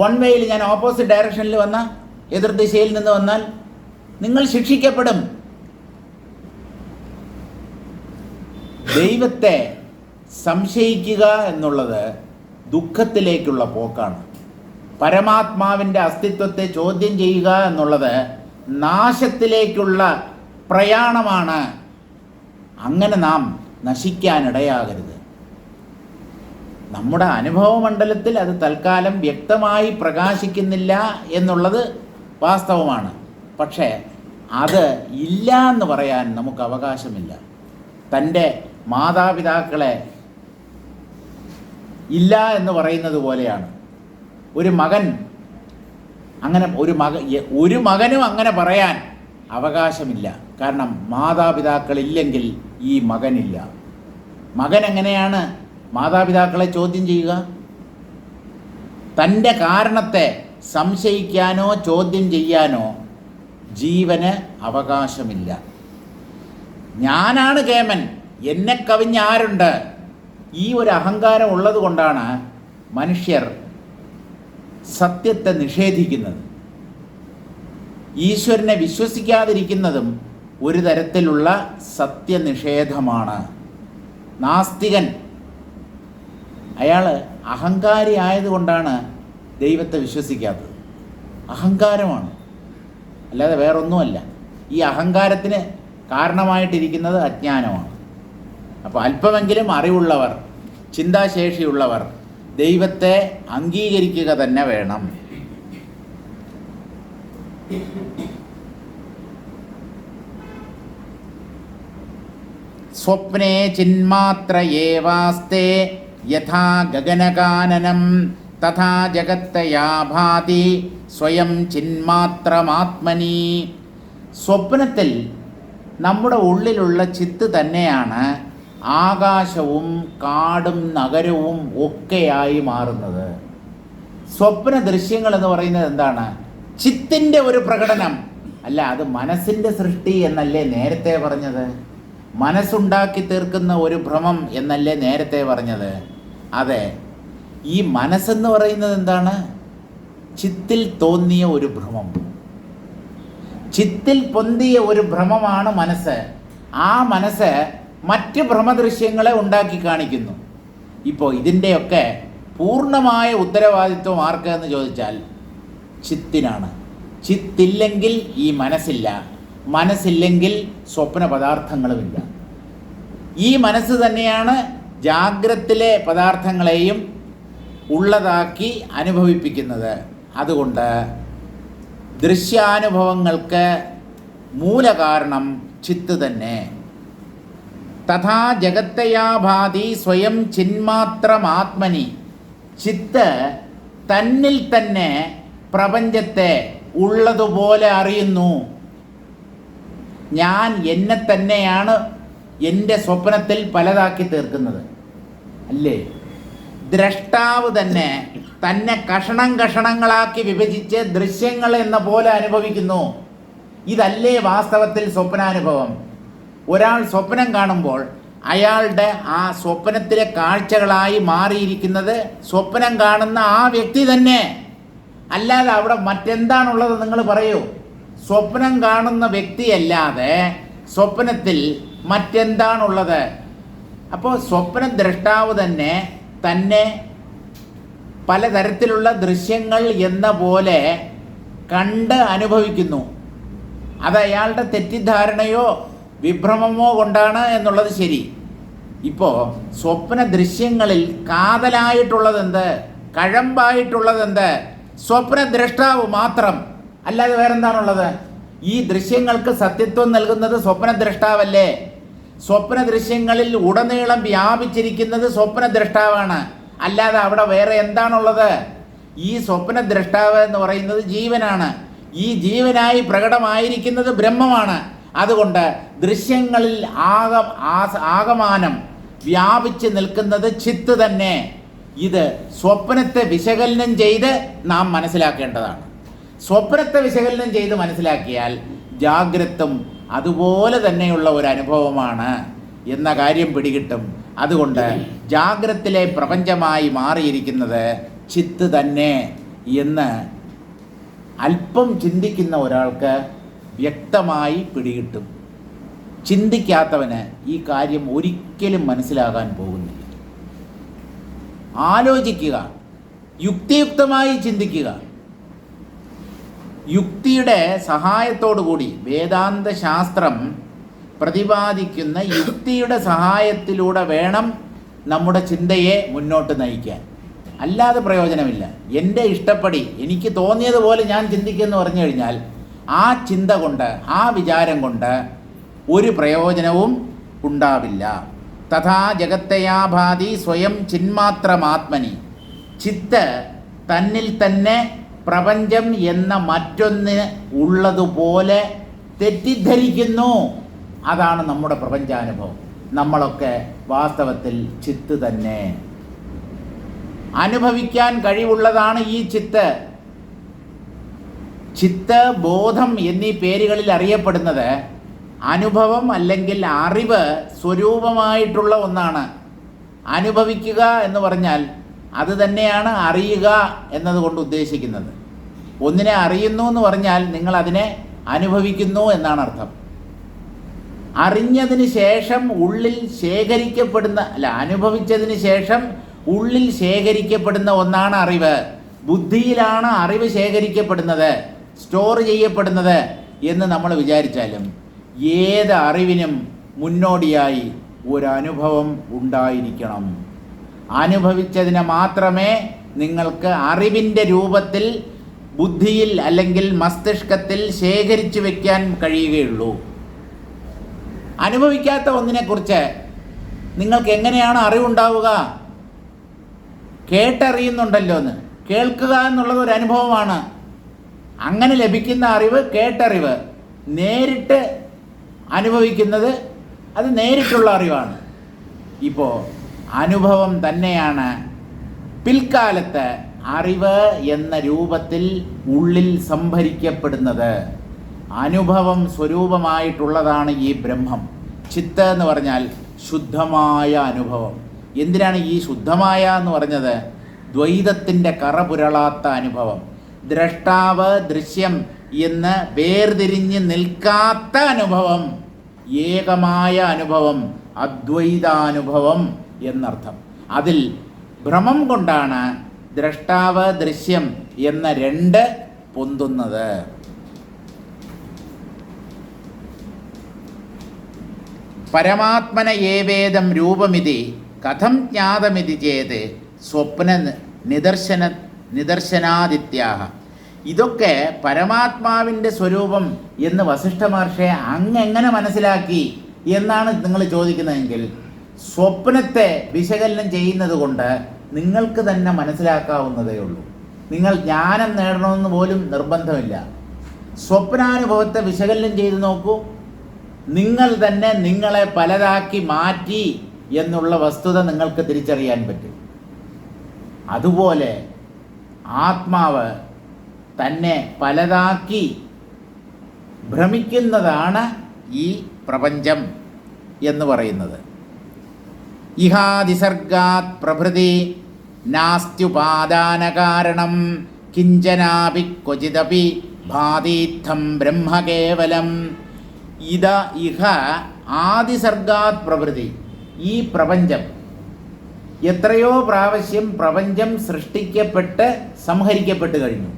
വൺ വേയിൽ ഞാൻ ഓപ്പോസിറ്റ് ഡയറക്ഷനിൽ വന്ന, എതിർദിശയിൽ നിന്ന് വന്നാൽ നിങ്ങൾ ശിക്ഷിക്കപ്പെടും. ദൈവത്തെ സംശയിക്കുക എന്നുള്ളത് ദുഃഖത്തിലേക്കുള്ള പോക്കാണ്. പരമാത്മാവിൻ്റെ അസ്തിത്വത്തെ ചോദ്യം ചെയ്യുക എന്നുള്ളത് നാശത്തിലേക്കുള്ള പ്രയാണമാണ്. അങ്ങനെ നാം നശിക്കാനിടയാകരുത്. നമ്മുടെ അനുഭവ മണ്ഡലത്തിൽ അത് തൽക്കാലം വ്യക്തമായി പ്രകാശിക്കുന്നില്ല എന്നുള്ളത് വാസ്തവമാണ്. പക്ഷേ അത് ഇല്ല എന്ന് പറയാൻ നമുക്ക് അവകാശമില്ല. തൻ്റെ മാതാപിതാക്കളെ ഇല്ല എന്ന് പറയുന്നത് പോലെയാണ്. ഒരു മകനും അങ്ങനെ പറയാൻ അവകാശമില്ല. കാരണം മാതാപിതാക്കളില്ലെങ്കിൽ ഈ മകനില്ല. മകൻ എങ്ങനെയാണ് മാതാപിതാക്കളെ ചോദ്യം ചെയ്യുക? തൻ്റെ കാരണത്തെ സംശയിക്കാനോ ചോദ്യം ചെയ്യാനോ ജീവന് അവകാശമില്ല. ഞാനാണ് കേമൻ, എന്നെ കവിഞ്ഞ് ആരുണ്ട്? ഈ ഒരു അഹങ്കാരം ഉള്ളത് കൊണ്ടാണ് മനുഷ്യർ സത്യത്തെ നിഷേധിക്കുന്നത്. ഈശ്വരനെ വിശ്വസിക്കാതിരിക്കുന്നതും ഒരു തരത്തിലുള്ള സത്യനിഷേധമാണ്. നാസ്തികൻ, അയാൾ അഹങ്കാരി ആയതുകൊണ്ടാണ് ദൈവത്തെ വിശ്വസിക്കാത്തത്. അഹങ്കാരമാണ്, അല്ലാതെ വേറൊന്നുമല്ല. ഈ അഹങ്കാരത്തിന് കാരണമായിട്ടിരിക്കുന്നത് അജ്ഞാനമാണ്. അപ്പോൾ അല്പമെങ്കിലും അറിവുള്ളവർ, ചിന്താശേഷിയുള്ളവർ ദൈവത്തെ അംഗീകരിക്കുക തന്നെ വേണം. സ്വപ്നേ ചിന്മാത്രയേവാസ്തേ യഥാ ഗഗനകാനനം തഥാ ജഗത്തയാ ഭാതി സ്വയം ചിന്മാത്രമാത്മനി. സ്വപ്നത്തിൽ നമ്മുടെ ഉള്ളിലുള്ള ചിത്ത് തന്നെയാണ് ആകാശവും കാടും നഗരവും ഒക്കെയായി മാറുന്നത്. സ്വപ്ന ദൃശ്യങ്ങൾ എന്ന് പറയുന്നത് എന്താണ്? ചിത്തിൻ്റെ ഒരു പ്രകടനം അല്ല. അത് മനസ്സിൻ്റെ സൃഷ്ടി എന്നല്ലേ നേരത്തെ പറഞ്ഞത്? മനസ്സുണ്ടാക്കി തീർക്കുന്ന ഒരു ഭ്രമം എന്നല്ലേ നേരത്തെ പറഞ്ഞത്? അതെ, ഈ മനസ്സെന്ന് പറയുന്നത് എന്താണ്? ചിത്തിൽ തോന്നിയ ഒരു ഭ്രമം, ചിത്തിൽ പൊന്തിയ ഒരു ഭ്രമമാണ് മനസ്സ്. ആ മനസ്സ് മറ്റ് ഭ്രമദൃശ്യങ്ങളെ ഉണ്ടാക്കി കാണിക്കുന്നു. ഇപ്പോൾ ഇതിൻ്റെയൊക്കെ പൂർണ്ണമായ ഉത്തരവാദിത്വം ആർക്ക് എന്ന് ചോദിച്ചാൽ ചിത്തിനാണ്. ചിത്തില്ലെങ്കിൽ ഈ മനസ്സില്ല, മനസ്സില്ലെങ്കിൽ സ്വപ്ന പദാർത്ഥങ്ങളുമില്ല. ഈ മനസ്സ് തന്നെയാണ് ജാഗ്രത്തിലെ പദാർത്ഥങ്ങളെയും ഉള്ളതാക്കി അനുഭവിപ്പിക്കുന്നത്. അതുകൊണ്ട് ദൃശ്യാനുഭവങ്ങൾക്ക് മൂലകാരണം ചിത്ത് തന്നെ. തഥാ ജഗത്തയാ ഭാതി സ്വയം ചിന്മാത്രമാത്മനി. ചിത്ത് തന്നിൽ തന്നെ പ്രപഞ്ചത്തെ ഉള്ളതുപോലെ അറിയുന്നു. ഞാൻ എന്നെ തന്നെയാണ് എൻ്റെ സ്വപ്നത്തിൽ പലതാക്കി തീർക്കുന്നത്, അല്ലേ? ദ്രഷ്ടാവ് തന്നെ തന്നെ കഷണങ്ങളാക്കി വിഭജിച്ച് ദൃശ്യങ്ങൾ എന്ന പോലെ അനുഭവിക്കുന്നു. ഇതല്ലേ വാസ്തവത്തിൽ സ്വപ്നാനുഭവം? ഒരാൾ സ്വപ്നം കാണുമ്പോൾ അയാളുടെ ആ സ്വപ്നത്തിലെ കാഴ്ചകളായി മാറിയിരിക്കുന്നത് സ്വപ്നം കാണുന്ന ആ വ്യക്തി തന്നെ. അല്ലാതെ അവിടെ മറ്റെന്താണുള്ളത് നിങ്ങൾ പറയൂ? സ്വപ്നം കാണുന്ന വ്യക്തിയല്ലാതെ സ്വപ്നത്തിൽ മറ്റെന്താണുള്ളത്? അപ്പോൾ സ്വപ്നദ്രഷ്ടാവ് തന്നെ തന്നെ പലതരത്തിലുള്ള ദൃശ്യങ്ങൾ എന്ന പോലെ കണ്ട് അനുഭവിക്കുന്നു. അത് അയാളുടെ തെറ്റിദ്ധാരണയോ വിഭ്രമമോ കൊണ്ടാണ് എന്നുള്ളത് ശരി. ഇപ്പോൾ സ്വപ്ന ദൃശ്യങ്ങളിൽ കാതലായിട്ടുള്ളതെന്ത്, കഴമ്പായിട്ടുള്ളതെന്ത്? സ്വപ്നദ്രഷ്ടാവ് മാത്രം, അല്ലാതെ വേറെന്താണുള്ളത്? ഈ ദൃശ്യങ്ങൾക്ക് സത്യത്വം നൽകുന്നത് സ്വപ്നദ്രഷ്ടാവല്ലേ? സ്വപ്ന ദൃശ്യങ്ങളിൽ ഉടനീളം വ്യാപിച്ചിരിക്കുന്നത് സ്വപ്നദ്രഷ്ടാവാണ്, അല്ലാതെ അവിടെ വേറെ എന്താണുള്ളത്? ഈ സ്വപ്നദ്രഷ്ടാവ് എന്ന് പറയുന്നത് ജീവനാണ്. ഈ ജീവനായി പ്രകടമായിരിക്കുന്നത് ബ്രഹ്മമാണ്. അതുകൊണ്ട് ദൃശ്യങ്ങളിൽ ആകമാനം വ്യാപിച്ച് നിൽക്കുന്നത് ചിത്ത് തന്നെ. ഇത് സ്വപ്നത്തെ വിശകലനം ചെയ്ത് നാം മനസ്സിലാക്കേണ്ടതാണ്. സ്വപ്നത്തെ വിശകലനം ചെയ്ത് മനസ്സിലാക്കിയാൽ ജാഗ്രതും അതുപോലെ തന്നെയുള്ള ഒരു അനുഭവമാണ് എന്ന കാര്യം പിടികിട്ടും. അതുകൊണ്ട് ജാഗ്രത്തിലെ പ്രപഞ്ചമായി മാറിയിരിക്കുന്നത് ചിത്ത് തന്നെ എന്ന് അല്പം ചിന്തിക്കുന്ന ഒരാൾക്ക് വ്യക്തമായി പിടികിട്ടും. ചിന്തിക്കാത്തവന് ഈ കാര്യം ഒരിക്കലും മനസ്സിലാകാൻ പോകുന്നില്ല. ആലോചിക്കുക, യുക്തിയുക്തമായി ചിന്തിക്കുക. യുക്തിയുടെ സഹായത്തോടു കൂടി വേദാന്ത ശാസ്ത്രം പ്രതിപാദിക്കുന്ന യുക്തിയുടെ സഹായത്തിലൂടെ വേണം നമ്മുടെ ചിന്തയെ മുന്നോട്ട് നയിക്കാൻ. അല്ലാതെ പ്രയോജനമില്ല. എൻ്റെ ഇഷ്ടപ്പടി എനിക്ക് തോന്നിയതുപോലെ ഞാൻ ചിന്തിക്കുമെന്ന് പറഞ്ഞു കഴിഞ്ഞാൽ ആ ചിന്ത കൊണ്ട്, ആ വിചാരം കൊണ്ട് ഒരു പ്രയോജനവും ഉണ്ടാവില്ല. തഥാ ജഗത്തയാഭാതി സ്വയം ചിന്മാത്രമാത്മനി. ചിത്ത് തന്നിൽ തന്നെ പ്രപഞ്ചം എന്ന മറ്റൊന്ന് ഉള്ളതുപോലെ തെറ്റിദ്ധരിക്കുന്നു. അതാണ് നമ്മുടെ പ്രപഞ്ചാനുഭവം. നമ്മളൊക്കെ വാസ്തവത്തിൽ ചിത്ത് തന്നെ. അനുഭവിക്കാൻ കഴിവുള്ളതാണ് ഈ ചിത്ത്. ചിത്ത്, ബോധം എന്നീ പേരുകളിൽ അറിയപ്പെടുന്നത് അനുഭവം അല്ലെങ്കിൽ അറിവ് സ്വരൂപമായിട്ടുള്ള ഒന്നാണ്. അനുഭവിക്കുക എന്ന് പറഞ്ഞാൽ അത് തന്നെയാണ് അറിയുക എന്നതുകൊണ്ട് ഉദ്ദേശിക്കുന്നത്. ഒന്നിനെ അറിയുന്നു എന്ന് പറഞ്ഞാൽ നിങ്ങൾ അതിനെ അനുഭവിക്കുന്നു എന്നാണ് അർത്ഥം. അറിഞ്ഞതിന് ശേഷം ഉള്ളിൽ ശേഖരിക്കപ്പെടുന്ന അനുഭവിച്ചതിന് ശേഷം ഉള്ളിൽ ശേഖരിക്കപ്പെടുന്ന ഒന്നാണ് അറിവ്. ബുദ്ധിയിലാണ് അറിവ് ശേഖരിക്കപ്പെടുന്നത്, സ്റ്റോർ ചെയ്യപ്പെടുന്നത് എന്ന് നമ്മൾ വിചാരിച്ചാലും ഏത് അറിവിനും മുന്നോടിയായി ഒരനുഭവം ഉണ്ടായിരിക്കണം. അനുഭവിച്ചതിനെ മാത്രമേ നിങ്ങൾക്ക് അറിവിൻ്റെ രൂപത്തിൽ ബുദ്ധിയിൽ അല്ലെങ്കിൽ മസ്തിഷ്കത്തിൽ ശേഖരിച്ചു വയ്ക്കാൻ കഴിയുകയുള്ളൂ. അനുഭവിക്കാത്ത ഒന്നിനെക്കുറിച്ച് നിങ്ങൾക്ക് എങ്ങനെയാണ് അറിവുണ്ടാവുക? കേട്ടറിയുന്നുണ്ടല്ലോ എന്ന്. കേൾക്കുക എന്നുള്ളത് ഒരു അനുഭവമാണ്. അങ്ങനെ ലഭിക്കുന്ന അറിവ് കേട്ടറിവ്. നേരിട്ട് അനുഭവിക്കുന്നത് അത് നേരിട്ടുള്ള അറിവാണ്. ഇപ്പോൾ അനുഭവം തന്നെയാണ് പിൽക്കാലത്ത് അറിവ് എന്ന രൂപത്തിൽ ഉള്ളിൽ സംഭരിക്കപ്പെടുന്നത്. അനുഭവം സ്വരൂപമായിട്ടുള്ളതാണ് ഈ ബ്രഹ്മം. ചിത്ത് എന്ന് പറഞ്ഞാൽ ശുദ്ധമായ അനുഭവം. എന്തിനാണ് ഈ ശുദ്ധമായ എന്ന് പറഞ്ഞത്? ദ്വൈതത്തിൻ്റെ കറപുരളാത്ത അനുഭവം. ദ്രഷ്ടാവ് ദൃശ്യം എന്ന് വേർതിരിഞ്ഞ് നിൽക്കാത്ത അനുഭവം, ഏകമായ അനുഭവം, അദ്വൈതാനുഭവം എന്നർത്ഥം. അതിൽ ഭ്രമം കൊണ്ടാണ് ദ്രഷ്ടാവ് ദൃശ്യം എന്ന രണ്ട് പൊന്തുന്നത്. പരമാത്മന ഏവേദം രൂപമിതി കഥം ജ്ഞാതമിതി ചേത് സ്വപ്ന നിദർശനാദിത്യാഹ. ഇതൊക്കെ പരമാത്മാവിൻ്റെ സ്വരൂപം എന്ന് വസിഷ്ഠ മഹർഷിയെ അങ്ങെങ്ങനെ മനസ്സിലാക്കി എന്നാണ് നിങ്ങൾ ചോദിക്കുന്നതെങ്കിൽ, സ്വപ്നത്തെ വിശകലനം ചെയ്യുന്നത് കൊണ്ട് നിങ്ങൾക്ക് തന്നെ മനസ്സിലാക്കാവുന്നതേ ഉള്ളൂ. നിങ്ങൾ ജ്ഞാനം നേടണമെന്ന് പോലും നിർബന്ധമില്ല. സ്വപ്നാനുഭവത്തെ വിശകലനം ചെയ്ത് നോക്കൂ. നിങ്ങൾ തന്നെ നിങ്ങളെ പലതാക്കി മാറ്റി എന്നുള്ള വസ്തുത നിങ്ങൾക്ക് തിരിച്ചറിയാൻ പറ്റും. അതുപോലെ ആത്മാവ് തന്നെ പലതാക്കി ഭ്രമിക്കുന്നതാണ് ഈ പ്രപഞ്ചം എന്ന് പറയുന്നത്. ഇഹാദിസർഗാത് പ്രഭൃതി നാസ്ത്യുപാദാന കാരണം കിഞ്ചനാപി ക്വചിദപി ഭാതീത്ഥം ബ്രഹ്മ കേവലം. ഇഹ ആദിസർഗാത് പ്രഭൃതി. ഈ പ്രപഞ്ചം എത്രയോ പ്രാവശ്യം പ്രപഞ്ചം സൃഷ്ടിക്കപ്പെട്ട് സംഹരിക്കപ്പെട്ട് കഴിഞ്ഞു.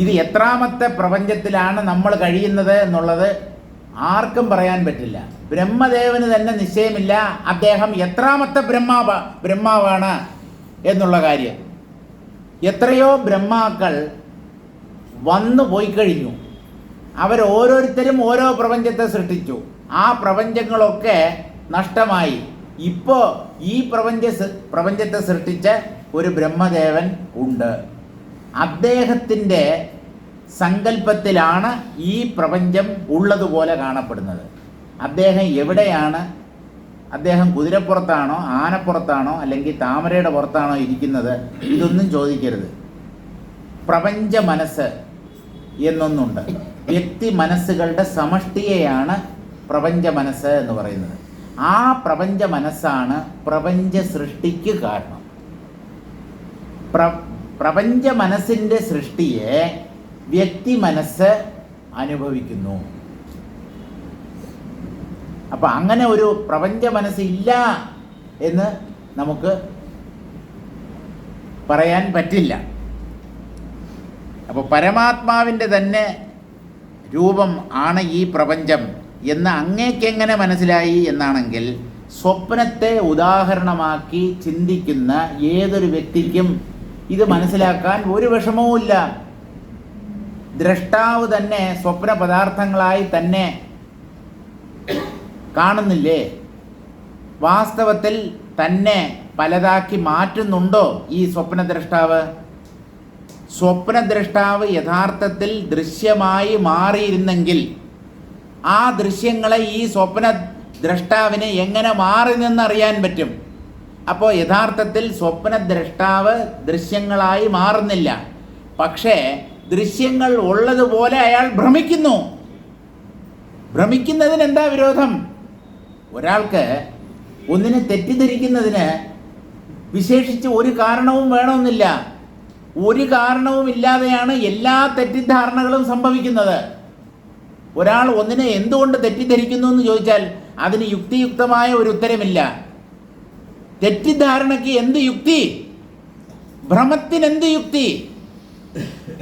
ഇത് എത്രാമത്തെ പ്രപഞ്ചത്തിലാണ് നമ്മൾ കഴിയുന്നത് എന്നുള്ളത് ആർക്കും പറയാൻ പറ്റില്ല. ബ്രഹ്മദേവന് തന്നെ നിശ്ചയമില്ല അദ്ദേഹം എത്രാമത്തെ ബ്രഹ്മാവാണ് എന്നുള്ള കാര്യം. എത്രയോ ബ്രഹ്മാക്കൾ വന്നു പോയി കഴിഞ്ഞു. അവരോരോരുത്തരും ഓരോ പ്രപഞ്ചത്തെ സൃഷ്ടിച്ചു. ആ പ്രപഞ്ചങ്ങളൊക്കെ നഷ്ടമായി. ഇപ്പോൾ ഈ പ്രപഞ്ചത്തെ സൃഷ്ടിച്ച ഒരു ബ്രഹ്മദേവൻ ഉണ്ട്. അദ്ദേഹത്തിൻ്റെ സങ്കല്പത്തിലാണ് ഈ പ്രപഞ്ചം ഉള്ളതുപോലെ കാണപ്പെടുന്നത്. അദ്ദേഹം എവിടെയാണ്? അദ്ദേഹം കുതിരപ്പുറത്താണോ, ആനപ്പുറത്താണോ, അല്ലെങ്കിൽ താമരയുടെ പുറത്താണോ ഇരിക്കുന്നത്? ഇതൊന്നും ചോദിക്കരുത്. പ്രപഞ്ച മനസ്സ് എന്നൊന്നുണ്ട്. വ്യക്തി മനസ്സുകളുടെ സമഷ്ടിയെയാണ് പ്രപഞ്ച മനസ്സ് എന്ന് പറയുന്നത്. ആ പ്രപഞ്ച മനസ്സാണ് പ്രപഞ്ച സൃഷ്ടിക്ക് കാരണം. പ്രപഞ്ച മനസ്സിൻ്റെ സൃഷ്ടിയെ വ്യക്തി മനസ്സ് അനുഭവിക്കുന്നു. അപ്പം അങ്ങനെ ഒരു പ്രപഞ്ച മനസ്സില്ല എന്ന് നമുക്ക് പറയാൻ പറ്റില്ല. അപ്പോൾ പരമാത്മാവിൻ്റെ തന്നെ രൂപം ആണ് ഈ പ്രപഞ്ചം എന്ന് അങ്ങേക്കെങ്ങനെ മനസ്സിലായി എന്നാണെങ്കിൽ, സ്വപ്നത്തെ ഉദാഹരണമാക്കി ചിന്തിക്കുന്ന ഏതൊരു വ്യക്തിക്കും ഇത് മനസ്സിലാക്കാൻ ഒരു വിഷമവുമില്ല. ദ്രഷ്ടാവ് തന്നെ സ്വപ്ന പദാർത്ഥങ്ങളായി തന്നെ കാണുന്നില്ലേ? വാസ്തവത്തിൽ തന്നെ പലതാക്കി മാറ്റുന്നുണ്ടോ ഈ സ്വപ്നദ്രഷ്ടാവ്? സ്വപ്നദ്രഷ്ടാവ് യഥാർത്ഥത്തിൽ ദൃശ്യമായി മാറിയിരുന്നെങ്കിൽ ആ ദൃശ്യങ്ങളെ ഈ സ്വപ്നദ്രഷ്ടാവിന് എങ്ങനെ മാറി നിന്നറിയാൻ പറ്റും? അപ്പോൾ യഥാർത്ഥത്തിൽ സ്വപ്നദ്രഷ്ടാവ് ദൃശ്യങ്ങളായി മാറുന്നില്ല. പക്ഷേ ദൃശ്യങ്ങൾ ഉള്ളതുപോലെ അയാൾ ഭ്രമിക്കുന്നു. ഭ്രമിക്കുന്നതിന് എന്താ വിരോധം? ഒരാൾക്ക് ഒന്നിനെ തെറ്റിദ്ധരിക്കുന്നതിന് വിശേഷിച്ച് ഒരു കാരണവും വേണമെന്നില്ല. ഒരു കാരണവും ഇല്ലാതെയാണ് എല്ലാ തെറ്റിദ്ധാരണകളും സംഭവിക്കുന്നത്. ഒരാൾ ഒന്നിനെ എന്തുകൊണ്ട് തെറ്റിദ്ധരിക്കുന്നു എന്ന് ചോദിച്ചാൽ അതിന് യുക്തിയുക്തമായ ഒരു ഉത്തരമില്ല. തെറ്റിദ്ധാരണയ്ക്ക് എന്ത് യുക്തി? ഭ്രമത്തിന് എന്ത് യുക്തി?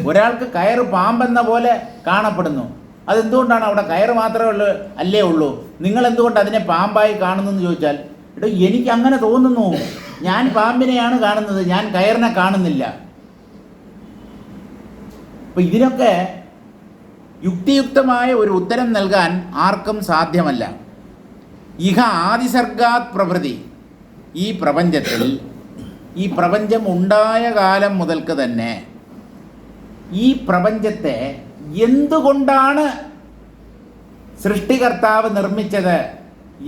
ഒരാൾക്ക് കയറ് പാമ്പെന്ന പോലെ കാണപ്പെടുന്നു. അതെന്തുകൊണ്ടാണ്? അവിടെ കയറ് മാത്രമേ അല്ലേ ഉള്ളൂ. നിങ്ങൾ എന്തുകൊണ്ട് അതിനെ പാമ്പായി കാണുന്നു എന്ന് ചോദിച്ചാൽ, എടോ എനിക്ക് അങ്ങനെ തോന്നുന്നു, ഞാൻ പാമ്പിനെയാണ് കാണുന്നത്, ഞാൻ കയറിനെ കാണുന്നില്ല. അപ്പം ഇതിനൊക്കെ യുക്തിയുക്തമായ ഒരു ഉത്തരം നൽകാൻ ആർക്കും സാധ്യമല്ല. ഇഹ ആദിസർഗാത് പ്രഭൃതി, ഈ പ്രപഞ്ചത്തിൽ, ഈ പ്രപഞ്ചം ഉണ്ടായ കാലം മുതൽക്ക് തന്നെ ഈ പ്രപഞ്ചത്തെ എന്തുകൊണ്ടാണ് സൃഷ്ടികർത്താവ് നിർമ്മിച്ചത്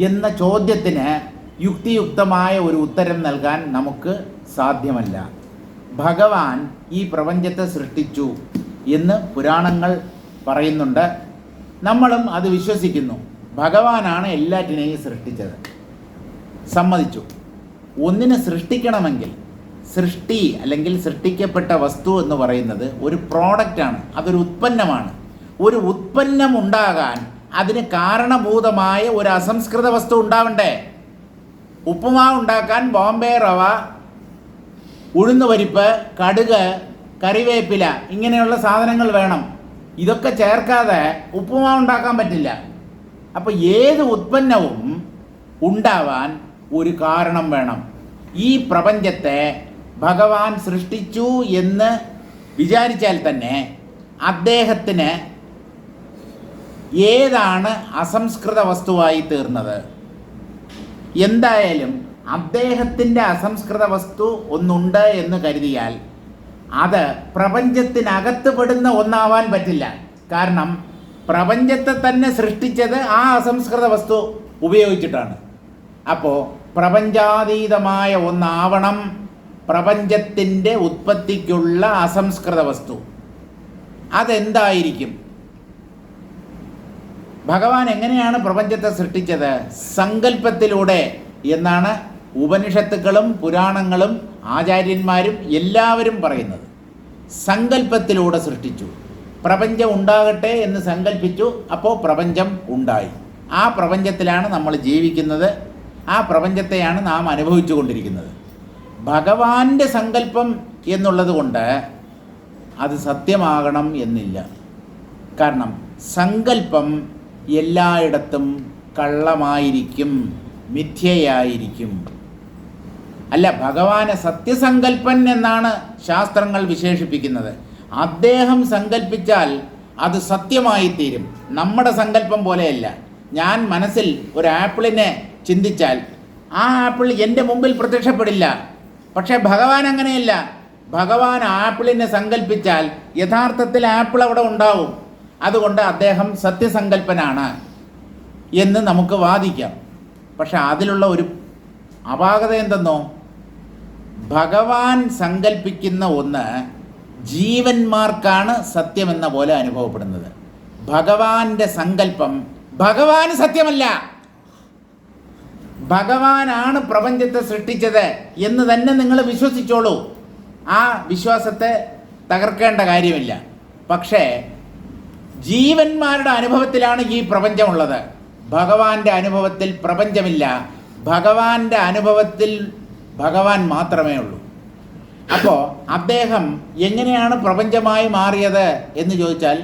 എന്ന ചോദ്യത്തിന് യുക്തിയുക്തമായ ഒരു ഉത്തരം നൽകാൻ നമുക്ക് സാധ്യമല്ല. ഭഗവാൻ ഈ പ്രപഞ്ചത്തെ സൃഷ്ടിച്ചു എന്ന് പുരാണങ്ങൾ പറയുന്നുണ്ട്. നമ്മളും അത് വിശ്വസിക്കുന്നു. ഭഗവാനാണ് എല്ലാറ്റിനെയും സൃഷ്ടിച്ചത്. സമ്മതിച്ചു. ഒന്നിനെ സൃഷ്ടിക്കണമെങ്കിൽ സൃഷ്ടി അല്ലെങ്കിൽ സൃഷ്ടിക്കപ്പെട്ട വസ്തു എന്ന് പറയുന്നത് ഒരു പ്രോഡക്റ്റാണ്, അതൊരു ഉത്പന്നമാണ്. ഒരു ഉത്പന്നം ഉണ്ടാകാൻ അതിന് കാരണഭൂതമായ ഒരു അസംസ്കൃത വസ്തു ഉണ്ടാവണ്ടേ? ഉപ്പുമാവ് ഉണ്ടാക്കാൻ ബോംബെ റവ, ഉഴുന്നുപരിപ്പ്, കടുക്, കറിവേപ്പില ഇങ്ങനെയുള്ള സാധനങ്ങൾ വേണം. ഇതൊക്കെ ചേർക്കാതെ ഉപ്പുമാവ് ഉണ്ടാക്കാൻ പറ്റില്ല. അപ്പോൾ ഏത് ഉത്പന്നവും ഉണ്ടാവാൻ ഒരു കാരണം വേണം. ഈ പ്രപഞ്ചത്തെ ഭഗവാൻ സൃഷ്ടിച്ചു എന്ന് വിചാരിച്ചാൽ തന്നെ അദ്ദേഹത്തിന് ഏതാണ് അസംസ്കൃത വസ്തുവായി തീർന്നത്? എന്തായാലും അദ്ദേഹത്തിൻ്റെ അസംസ്കൃത വസ്തു ഒന്നുണ്ട് എന്ന് കരുതിയാൽ അത് പ്രപഞ്ചത്തിനകത്ത് പെടുന്ന ഒന്നാവാൻ പറ്റില്ല. കാരണം പ്രപഞ്ചത്തെ തന്നെ സൃഷ്ടിച്ചത് ആ അസംസ്കൃത വസ്തു ഉപയോഗിച്ചിട്ടാണ്. അപ്പോൾ പ്രപഞ്ചാതീതമായ ഒന്നാവണം പ്രപഞ്ചത്തിൻ്റെ ഉത്പത്തിക്കുള്ള അസംസ്കൃത വസ്തു. അതെന്തായിരിക്കും? ഭഗവാൻ എങ്ങനെയാണ് പ്രപഞ്ചത്തെ സൃഷ്ടിച്ചത്? സങ്കല്പത്തിലൂടെ എന്നാണ് ഉപനിഷത്തുക്കളും പുരാണങ്ങളും ആചാര്യന്മാരും എല്ലാവരും പറയുന്നത്. സങ്കല്പത്തിലൂടെ സൃഷ്ടിച്ചു. പ്രപഞ്ചം ഉണ്ടാകട്ടെ എന്ന് സങ്കല്പിച്ചു. അപ്പോൾ പ്രപഞ്ചം ഉണ്ടായി. ആ പ്രപഞ്ചത്തിലാണ് നമ്മൾ ജീവിക്കുന്നത്. ആ പ്രപഞ്ചത്തെയാണ് നാം അനുഭവിച്ചു കൊണ്ടിരിക്കുന്നത്. ഭഗവാന്റെ സങ്കല്പം എന്നുള്ളത് കൊണ്ട് അത് സത്യമാകണം എന്നില്ല. കാരണം സങ്കല്പം എല്ലായിടത്തും കള്ളമായിരിക്കും, മിഥ്യയായിരിക്കും. അല്ല, ഭഗവാനെ സത്യസങ്കല്പൻ എന്നാണ് ശാസ്ത്രങ്ങൾ വിശേഷിപ്പിക്കുന്നത്. അദ്ദേഹം സങ്കല്പിച്ചാൽ അത് സത്യമായി തീരും. നമ്മുടെ സങ്കല്പം പോലെയല്ല. ഞാൻ മനസ്സിൽ ഒരു ആപ്പിളിനെ ചിന്തിച്ചാൽ ആ ആപ്പിൾ എൻ്റെ മുമ്പിൽ പ്രത്യക്ഷപ്പെടില്ല. പക്ഷേ ഭഗവാൻ അങ്ങനെയല്ല. ഭഗവാൻ ആപ്പിളിനെ സങ്കല്പിച്ചാൽ യഥാർത്ഥത്തിൽ ആപ്പിൾ അവിടെ ഉണ്ടാവും. അതുകൊണ്ട് അദ്ദേഹം സത്യസങ്കല്പനാണ് എന്ന് നമുക്ക് വാദിക്കാം. പക്ഷെ അതിലുള്ള ഒരു അപാകത എന്തെന്നോ, ഭഗവാൻ സങ്കല്പിക്കുന്ന ഒന്ന് ജീവന്മാർക്കാണ് സത്യമെന്ന പോലെ അനുഭവപ്പെടുന്നത്. ഭഗവാന്റെ സങ്കല്പം ഭഗവാന് സത്യമല്ല. ഭഗവാനാണ് പ്രപഞ്ചത്തെ സൃഷ്ടിച്ചത് എന്ന് തന്നെ നിങ്ങൾ വിശ്വസിച്ചോളൂ. ആ വിശ്വാസത്തെ തകർക്കേണ്ട കാര്യമില്ല. പക്ഷേ ജീവന്മാരുടെ അനുഭവത്തിലാണ് ഈ പ്രപഞ്ചമുള്ളത്. ഭഗവാന്റെ അനുഭവത്തിൽ പ്രപഞ്ചമില്ല. ഭഗവാന്റെ അനുഭവത്തിൽ ഭഗവാൻ മാത്രമേ ഉള്ളൂ. അപ്പോൾ അദ്ദേഹം എങ്ങനെയാണ് പ്രപഞ്ചമായി മാറിയത് എന്ന് ചോദിച്ചാൽ,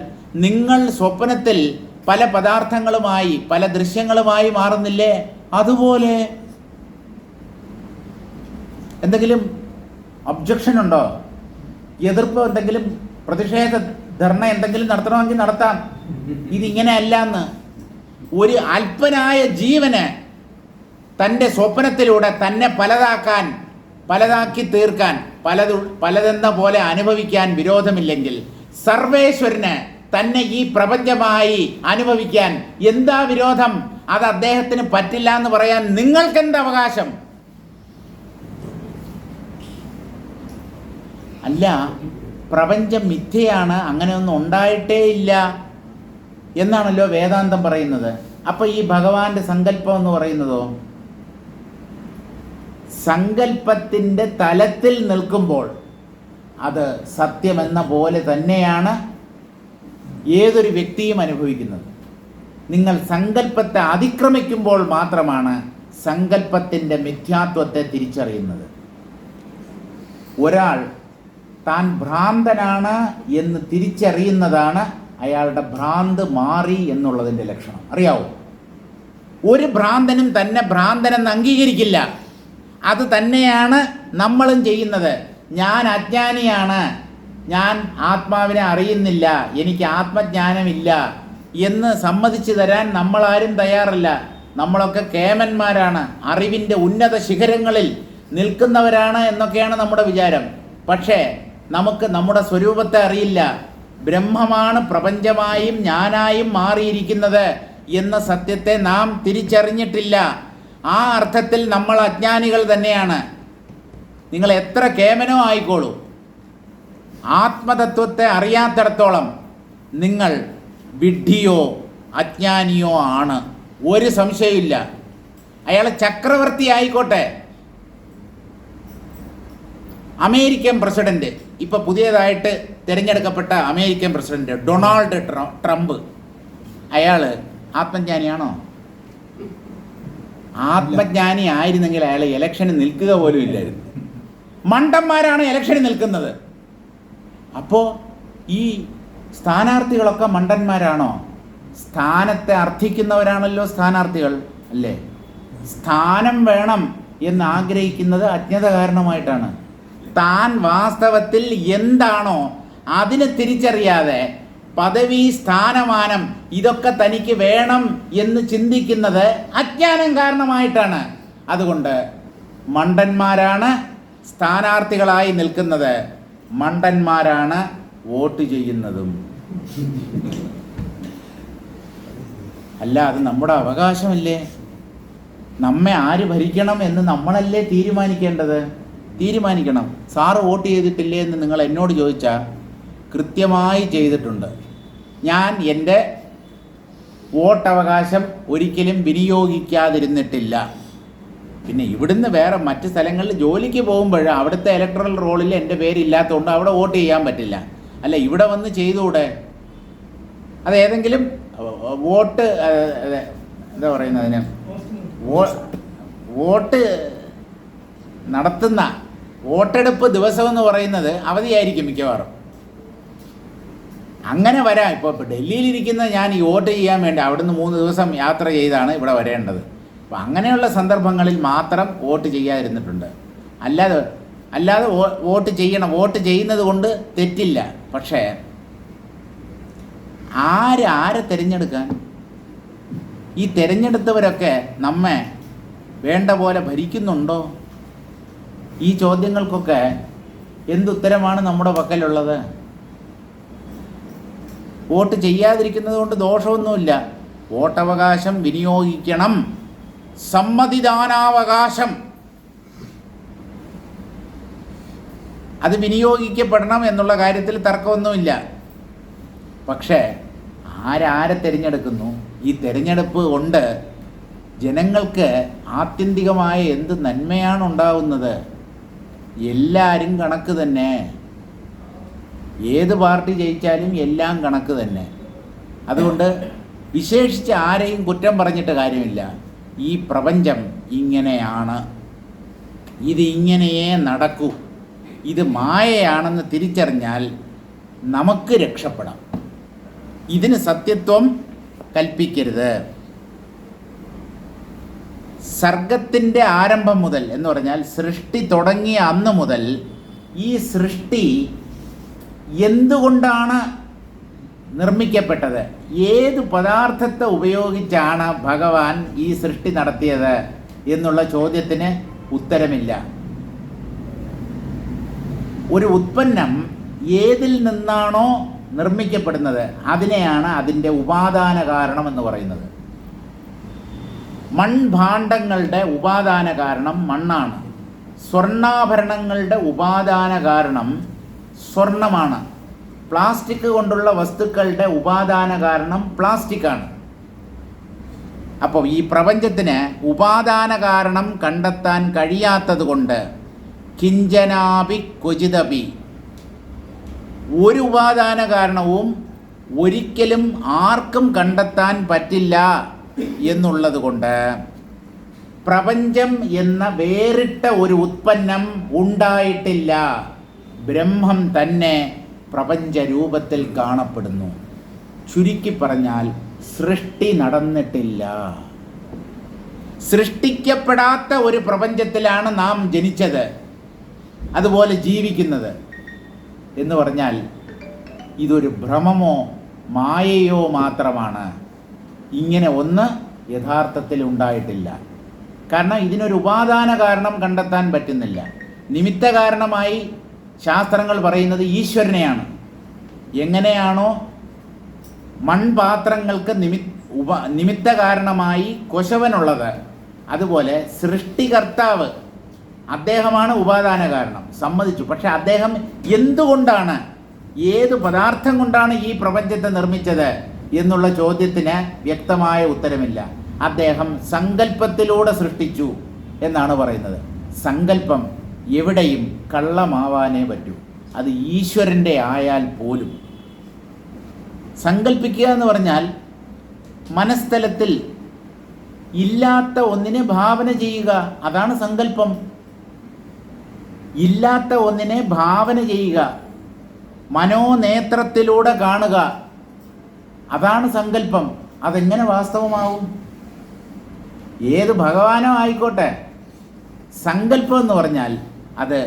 നിങ്ങൾ സ്വപ്നത്തിൽ പല പദാർത്ഥങ്ങളുമായി പല ദൃശ്യങ്ങളുമായി മാറുന്നില്ലേ, അതുപോലെ. എന്തെങ്കിലും ഒബ്ജക്ഷൻ ഉണ്ടോ? എതിർപ്പ്, എന്തെങ്കിലും പ്രതിഷേധ ധർണ എന്തെങ്കിലും നടത്തണമെങ്കിൽ നടത്താം. ഇതിങ്ങനെ അല്ല എന്ന്. ഒരു അല്പനായ ജീവന് തൻ്റെ സ്വപ്നത്തിലൂടെ തന്നെ പലതാക്കി തീർക്കാൻ, പലതെന്ന പോലെ അനുഭവിക്കാൻ വിരോധമില്ലെങ്കിൽ, സർവേശ്വരന് തന്നെ ഈ പ്രപഞ്ചമായി അനുഭവിക്കാൻ എന്താ വിരോധം? അത് അദ്ദേഹത്തിന് പറ്റില്ല എന്ന് പറയാൻ നിങ്ങൾക്കെന്ത് അവകാശം? അല്ല, പ്രപഞ്ചം മിഥ്യയാണ്, അങ്ങനെയൊന്നും ഉണ്ടായിട്ടേ ഇല്ല എന്നാണല്ലോ വേദാന്തം പറയുന്നത്. അപ്പോൾ ഈ ഭഗവാന്റെ സങ്കല്പം എന്ന് പറയുന്നതോ, സങ്കല്പത്തിൻ്റെ തലത്തിൽ നിൽക്കുമ്പോൾ അത് സത്യമെന്ന പോലെ തന്നെയാണ് ഏതൊരു വ്യക്തിയും അനുഭവിക്കുന്നത്. നിങ്ങൾ സങ്കല്പത്തെ അതിക്രമിക്കുമ്പോൾ മാത്രമാണ് സങ്കല്പത്തിൻ്റെ മിഥ്യാത്വത്തെ തിരിച്ചറിയുന്നത്. ഒരാൾ താൻ ഭ്രാന്തനാണ് എന്ന് തിരിച്ചറിയുന്നതാണ് അയാളുടെ ഭ്രാന്ത് മാറി എന്നുള്ളതിൻ്റെ ലക്ഷണം. അറിയാവോ? ഒരു ഭ്രാന്തനും തന്നെ ഭ്രാന്തനെന്ന് അംഗീകരിക്കില്ല. അത് തന്നെയാണ് നമ്മളും ചെയ്യുന്നത്. ഞാൻ അജ്ഞാനിയാണ്, ഞാൻ ആത്മാവിനെ അറിയുന്നില്ല, എനിക്ക് ആത്മജ്ഞാനമില്ല എന്ന് സമ്മതിച്ചു തരാൻ നമ്മളാരും തയ്യാറല്ല. നമ്മളൊക്കെ കേമന്മാരാണ്, അറിവിൻ്റെ ഉന്നത ശിഖരങ്ങളിൽ നിൽക്കുന്നവരാണ് എന്നൊക്കെയാണ് നമ്മുടെ വിചാരം. പക്ഷേ നമുക്ക് നമ്മുടെ സ്വരൂപത്തെ അറിയില്ല. ബ്രഹ്മമാണ് പ്രപഞ്ചമായും ഞാനായും മാറിയിരിക്കുന്നത് എന്ന സത്യത്തെ നാം തിരിച്ചറിഞ്ഞിട്ടില്ല. ആ അർത്ഥത്തിൽ നമ്മൾ അജ്ഞാനികൾ തന്നെയാണ്. നിങ്ങൾ എത്ര കേമനോ ആയിക്കോളൂ, ആത്മതത്വത്തെ അറിയാത്തിടത്തോളം നിങ്ങൾ വിഡ്ഢിയോ അജ്ഞാനിയോ ആണ്. ഒരു സംശയമില്ല. അയാൾ ചക്രവർത്തി ആയിക്കോട്ടെ. അമേരിക്കൻ പ്രസിഡന്റ്, ഇപ്പോൾ പുതിയതായിട്ട് തിരഞ്ഞെടുക്കപ്പെട്ട അമേരിക്കൻ പ്രസിഡന്റ് ഡൊണാൾഡ് ട്രംപ്, അയാൾ ആത്മജ്ഞാനിയാണോ? ആത്മജ്ഞാനി ആയിരുന്നെങ്കിൽ അയാൾ ഇലക്ഷന് നിൽക്കുക പോലും ഇല്ലായിരുന്നു. മണ്ടന്മാരാണ് ഇലക്ഷന് നിൽക്കുന്നത്. അപ്പോൾ ഈ സ്ഥാനാർത്ഥികളൊക്കെ മണ്ടന്മാരാണോ? സ്ഥാനത്തെ അർത്ഥിക്കുന്നവരാണല്ലോ സ്ഥാനാർത്ഥികൾ, അല്ലേ? സ്ഥാനം വേണം എന്ന് ആഗ്രഹിക്കുന്നത് അജ്ഞത കാരണമായിട്ടാണ്. താൻ വാസ്തവത്തിൽ എന്താണോ അതിനെ തിരിച്ചറിയാതെ പദവി, സ്ഥാനമാനം ഇതൊക്കെ തനിക്ക് വേണം എന്ന് ചിന്തിക്കുന്നത് അജ്ഞാനം കാരണമായിട്ടാണ്. അതുകൊണ്ട് മണ്ടന്മാരാണ് സ്ഥാനാർത്ഥികളായി നിൽക്കുന്നത്, മണ്ടന്മാരാണ് വോട്ട് ചെയ്യുന്നതും. അല്ല, അത് നമ്മുടെ അവകാശമല്ലേ? നമ്മെ ആര് ഭരിക്കണം എന്ന് നമ്മളല്ലേ തീരുമാനിക്കണം. സാറ് വോട്ട് ചെയ്തിട്ടില്ലേ എന്ന് നിങ്ങൾ എന്നോട് ചോദിച്ചാൽ കൃത്യമായി ചെയ്തിട്ടുണ്ട്. ഞാൻ എൻ്റെ വോട്ടവകാശം ഒരിക്കലും വിനിയോഗിക്കാതിരുന്നിട്ടില്ല. പിന്നെ ഇവിടുന്ന് വേറെ മറ്റ് സ്ഥലങ്ങളിൽ ജോലിക്ക് പോകുമ്പോൾ അവിടുത്തെ ഇലക്ട്രൽ റോളിൽ എൻ്റെ പേരില്ലാത്തതുകൊണ്ട് അവിടെ വോട്ട് ചെയ്യാൻ പറ്റില്ല. അല്ല, ഇവിടെ വന്ന് ചെയ്തുകൂടെ? അത് ഏതെങ്കിലും വോട്ട് എന്താ പറയുന്നതിന് വോട്ട് നടത്തുന്ന വോട്ടെടുപ്പ് ദിവസമെന്ന് പറയുന്നത് അവധിയായിരിക്കും മിക്കവാറും. അങ്ങനെ വരാം. ഇപ്പോൾ ഡൽഹിയിലിരിക്കുന്ന ഞാൻ ഈ വോട്ട് ചെയ്യാൻ വേണ്ടി അവിടുന്ന് 3 ദിവസം യാത്ര ചെയ്താണ് ഇവിടെ വരേണ്ടത്. അപ്പോൾ അങ്ങനെയുള്ള സന്ദർഭങ്ങളിൽ മാത്രം വോട്ട് ചെയ്യാതിരുന്നിട്ടുണ്ട്. അല്ലാതെ വോട്ട് ചെയ്യണം. വോട്ട് ചെയ്യുന്നത് കൊണ്ട് തെറ്റില്ല. പക്ഷേ ആരെ തിരഞ്ഞെടുക്കാൻ? ഈ തിരഞ്ഞെടുത്തവരൊക്കെ നമ്മെ വേണ്ട പോലെ ഭരിക്കുന്നുണ്ടോ? ഈ ചോദ്യങ്ങൾക്കൊക്കെ എന്തുത്തരമാണ് നമ്മുടെ പക്കലുള്ളത്? വോട്ട് ചെയ്യാതിരിക്കുന്നത് കൊണ്ട് ദോഷമൊന്നുമില്ല. വോട്ടവകാശം വിനിയോഗിക്കണം. സമ്മതിദാനാവകാശം അത് വിനിയോഗിക്കപ്പെടണം എന്നുള്ള കാര്യത്തിൽ തർക്കമൊന്നുമില്ല. പക്ഷേ ആരെ തിരഞ്ഞെടുക്കുന്നു? ഈ തിരഞ്ഞെടുപ്പ് കൊണ്ട് ജനങ്ങൾക്ക് ആത്യന്തികമായ എന്ത് നന്മയാണ് ഉണ്ടാവുന്നത്? എല്ലാവരും കണക്ക് തന്നെ. ഏത് പാർട്ടി ജയിച്ചാലും എല്ലാം കണക്ക് തന്നെ. അതുകൊണ്ട് വിശേഷിച്ച് ആരെയും കുറ്റം പറഞ്ഞിട്ട് കാര്യമില്ല. ഈ പ്രപഞ്ചം ഇങ്ങനെയാണ്, ഇത് ഇങ്ങനെയേ നടക്കൂ, ഇത് മായയാണെന്ന് തിരിച്ചറിഞ്ഞാൽ നമുക്ക് രക്ഷപ്പെടാം. ഇതിന് സത്യത്വം കൽപ്പിക്കരുത്. സർഗത്തിൻ്റെ ആരംഭം മുതൽ എന്ന് പറഞ്ഞാൽ സൃഷ്ടി തുടങ്ങിയ അന്ന് മുതൽ ഈ സൃഷ്ടി എന്തുകൊണ്ടാണ് നിർമ്മിക്കപ്പെട്ടത്, ഏത് പദാർത്ഥത്തെ ഉപയോഗിച്ചാണ് ഭഗവാൻ ഈ സൃഷ്ടി നടത്തിയത് എന്നുള്ള ചോദ്യത്തിന് ഉത്തരമില്ല. ഒരു ഉത്പന്നം ഏതിൽ നിന്നാണോ നിർമ്മിക്കപ്പെടുന്നത് അതിനെയാണ് അതിൻ്റെ ഉപാദാന കാരണം എന്ന് പറയുന്നത്. മൺഭാണ്ഡങ്ങളുടെ ഉപാദാന കാരണം മണ്ണാണ്. സ്വർണ്ണാഭരണങ്ങളുടെ ഉപാദാന കാരണം സ്വർണ്ണമാണ്. പ്ലാസ്റ്റിക് കൊണ്ടുള്ള വസ്തുക്കളുടെ ഉപാദാന കാരണം പ്ലാസ്റ്റിക്കാണ്. അപ്പോൾ ഈ പ്രപഞ്ചത്തിന് ഉപാദാന കാരണം കണ്ടെത്താൻ കഴിയാത്തത് കൊണ്ട് കിഞ്ചനാപി ക്വചിതപി, ഒരു ഉപാദാന കാരണവും ഒരിക്കലും ആർക്കും കണ്ടെത്താൻ പറ്റില്ല എന്നുള്ളത് കൊണ്ട് പ്രപഞ്ചം എന്ന വേറിട്ട ഒരു ഉത്പന്നം ഉണ്ടായിട്ടില്ല. ബ്രഹ്മം തന്നെ പ്രപഞ്ച രൂപത്തിൽ കാണപ്പെടുന്നു. ചുരുക്കി പറഞ്ഞാൽ സൃഷ്ടി നടന്നിട്ടില്ല. സൃഷ്ടിക്കപ്പെടാത്ത ഒരു പ്രപഞ്ചത്തിലാണ് നാം ജനിച്ചത്, അതുപോലെ ജീവിക്കുന്നത്. എന്ന് പറഞ്ഞാൽ ഇതൊരു ഭ്രമമോ മായയോ മാത്രമാണ്. ഇങ്ങനെ ഒന്ന് യഥാർത്ഥത്തിൽ ഉണ്ടായിട്ടില്ല. കാരണം ഇതിനൊരു ഉപാദാന കാരണം കണ്ടെത്താൻ പറ്റുന്നില്ല. നിമിത്ത കാരണമായി ശാസ്ത്രങ്ങൾ പറയുന്നത് ഈശ്വരനെയാണ്. എങ്ങനെയാണോ മൺപാത്രങ്ങൾക്ക് നിമിത്ത കാരണമായി കൊശവനുള്ളത്, അതുപോലെ സൃഷ്ടികർത്താവ് അദ്ദേഹമാണ് ഉപാദാന കാരണം, സമ്മതിച്ചു. പക്ഷെ അദ്ദേഹം എന്തുകൊണ്ടാണ്, ഏത് പദാർത്ഥം കൊണ്ടാണ് ഈ പ്രപഞ്ചത്തെ നിർമ്മിച്ചത് എന്നുള്ള ചോദ്യത്തിന് വ്യക്തമായ ഉത്തരമില്ല. അദ്ദേഹം സങ്കല്പത്തിലൂടെ സൃഷ്ടിച്ചു എന്നാണ് പറയുന്നത്. സങ്കല്പം എവിടെയും കള്ളമാവാനേ പറ്റൂ, അത് ഈശ്വരൻ്റെ ആയാൽ പോലും. സങ്കല്പിക്കുക എന്ന് പറഞ്ഞാൽ മനസ്ഥലത്തിൽ ഇല്ലാത്ത ഒന്നിനെ ഭാവന ചെയ്യുക, അതാണ് സങ്കല്പം. ഇല്ലാത്ത ഒന്നിനെ ഭാവന ചെയ്യുക, മനോനേത്രത്തിലൂടെ കാണുക, അതാണ് സങ്കല്പം. അതെങ്ങനെ വാസ്തവമാവും? ഏത് ഭഗവാനോ ആയിക്കോട്ടെ, സങ്കല്പം എന്ന് പറഞ്ഞാൽ അത്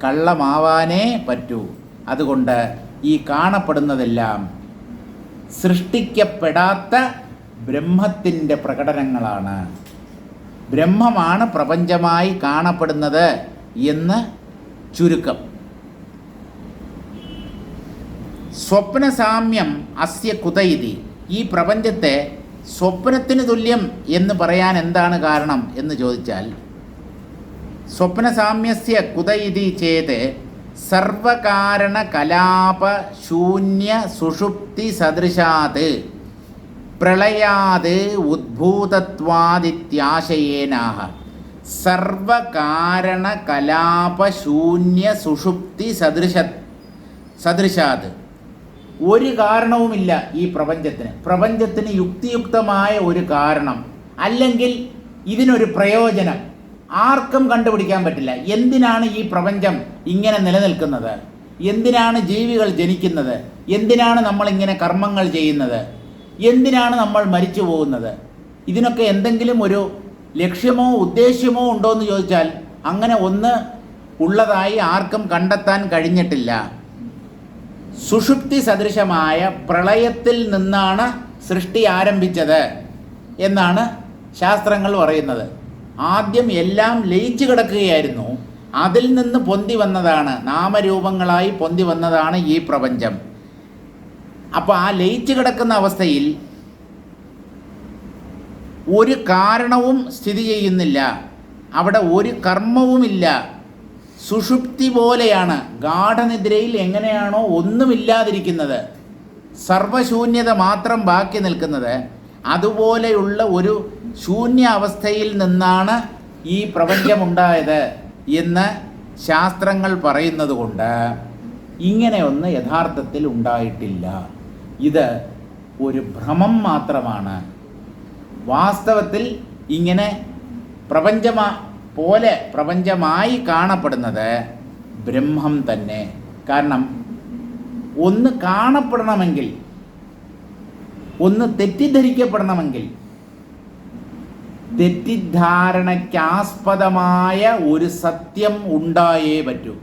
കള്ളമാവാനേ പറ്റൂ. അതുകൊണ്ട് ഈ കാണപ്പെടുന്നതെല്ലാം സൃഷ്ടിക്കപ്പെടാത്ത ബ്രഹ്മത്തിൻ്റെ പ്രകടനങ്ങളാണ്. ബ്രഹ്മമാണ് പ്രപഞ്ചമായി കാണപ്പെടുന്നത് എന്ന് ചുരുക്കം. സ്വപ്നസാമ്യം അസ്യ കുതയിതി, ഈ പ്രപഞ്ചത്തെ സ്വപ്നത്തിന് തുല്യം എന്ന് പറയാൻ എന്താണ് കാരണം എന്ന് ചോദിച്ചാൽ, സ്വപ്നസാമ്യസ്യ കുതയിതി ചേത് സർവകാരണ കലാപ ശൂന്യ സുഷുപ്തി സദൃശാത് പ്രളയാത് ഉദ്ഭൂതത്വാദിത്യാശയേനാഹ. സർവകാരണ കലാപ ശൂന്യ സുഷുപ്തി സദൃശാത്, ഒരു കാരണവുമില്ല ഈ പ്രപഞ്ചത്തിന്. പ്രപഞ്ചത്തിന് യുക്തിയുക്തമായ ഒരു കാരണം അല്ലെങ്കിൽ ഇതിനൊരു പ്രയോജനം, ആർക്കും കണ്ടുപിടിക്കാൻ പറ്റില്ല. എന്തിനാണ് ഈ പ്രപഞ്ചം ഇങ്ങനെ നിലനിൽക്കുന്നത്, എന്തിനാണ് ജീവികൾ ജനിക്കുന്നത്, എന്തിനാണ് നമ്മളിങ്ങനെ കർമ്മങ്ങൾ ചെയ്യുന്നത്, എന്തിനാണ് നമ്മൾ മരിച്ചു പോകുന്നത്, ഇതിനൊക്കെ എന്തെങ്കിലും ഒരു ലക്ഷ്യമോ ഉദ്ദേശ്യമോ ഉണ്ടോ എന്ന് ചോദിച്ചാൽ അങ്ങനെ ഒന്ന് ഉള്ളതായി ആർക്കും കണ്ടെത്താൻ കഴിഞ്ഞിട്ടില്ല. സുഷുപ്തി സദൃശമായ പ്രളയത്തിൽ നിന്നാണ് സൃഷ്ടി ആരംഭിച്ചത് എന്നാണ് ശാസ്ത്രങ്ങൾ പറയുന്നത്. ആദ്യം എല്ലാം ലയിച്ചു കിടക്കുകയായിരുന്നു, അതിൽ നിന്ന് പൊന്തി വന്നതാണ്, നാമരൂപങ്ങളായി പൊന്തി വന്നതാണ് ഈ പ്രപഞ്ചം. അപ്പോൾ ആ ലയിച്ചു കിടക്കുന്ന അവസ്ഥയിൽ ഒരു കാരണവും സ്ഥിതി ചെയ്യുന്നില്ല, അവിടെ ഒരു കർമ്മവുമില്ല. സുഷുപ്തി പോലെയാണ്. ഗാഠനിദ്രയിൽ എങ്ങനെയാണോ ഒന്നുമില്ലാതിരിക്കുന്നത്, സർവശൂന്യത മാത്രം ബാക്കി നിൽക്കുന്നത്, അതുപോലെയുള്ള ഒരു ശൂന്യ അവസ്ഥയിൽ നിന്നാണ് ഈ പ്രപഞ്ചമുണ്ടായത് എന്ന് ശാസ്ത്രങ്ങൾ പറയുന്നത് കൊണ്ട് ഇങ്ങനെയൊന്ന് യഥാർത്ഥത്തിൽ ഉണ്ടായിട്ടില്ല. ഇത് ഒരു ഭ്രമം മാത്രമാണ്. വാസ്തവത്തിൽ ഇങ്ങനെ പ്രപഞ്ചമായി കാണപ്പെടുന്നത് ബ്രഹ്മം തന്നെ. കാരണം ഒന്ന് കാണപ്പെടണമെങ്കിൽ, ഒന്ന് തെറ്റിദ്ധരിക്കപ്പെടണമെങ്കിൽ തെറ്റിദ്ധാരണയ്ക്കാസ്പദമായ ഒരു സത്യം ഉണ്ടായേ പറ്റൂ.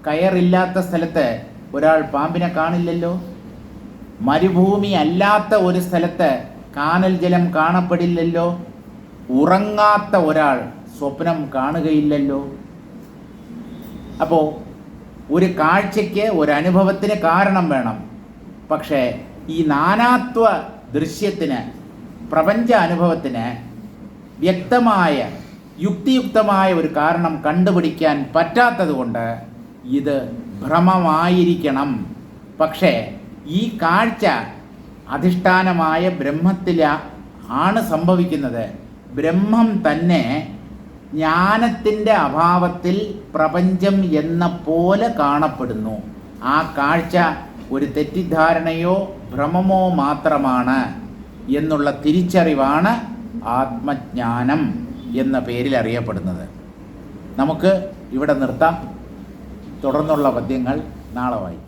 കയറില്ലാത്ത സ്ഥലത്ത് ഒരാൾ പാമ്പിനെ കാണില്ലല്ലോ. മരുഭൂമി അല്ലാത്ത ഒരു സ്ഥലത്ത് കാനൽ ജലം കാണപ്പെടില്ലല്ലോ. ഉറങ്ങാത്ത ഒരാൾ സ്വപ്നം കാണുകയില്ലല്ലോ. അപ്പോൾ ഒരു കാഴ്ചയ്ക്ക്, ഒരു അനുഭവത്തിന് കാരണം വേണം. പക്ഷേ ഈ നാനാത്വ ദൃശ്യത്തിന്, പ്രപഞ്ച അനുഭവത്തിന് വ്യക്തമായ യുക്തിയുക്തമായ ഒരു കാരണം കണ്ടുപിടിക്കാൻ പറ്റാത്തത് കൊണ്ട് ഇത് ഭ്രമമായിരിക്കണം. പക്ഷേ ഈ കാഴ്ച അധിഷ്ഠാനമായ ബ്രഹ്മത്തിൽ ആണ് സംഭവിക്കുന്നത്. ബ്രഹ്മം തന്നെ ജ്ഞാനത്തിൻ്റെ അഭാവത്തിൽ പ്രപഞ്ചം എന്ന പോലെ കാണപ്പെടുന്നു. ആ കാഴ്ച ഒരു തെറ്റിദ്ധാരണയോ ഭ്രമമോ മാത്രമാണ് എന്നുള്ള തിരിച്ചറിവാണ് ആത്മജ്ഞാനം എന്ന പേരിൽ അറിയപ്പെടുന്നത്. നമുക്ക് ഇവിടെ നിർത്താം. തുടർന്നുള്ള പദ്യങ്ങൾ നാളെ വായിക്കാം.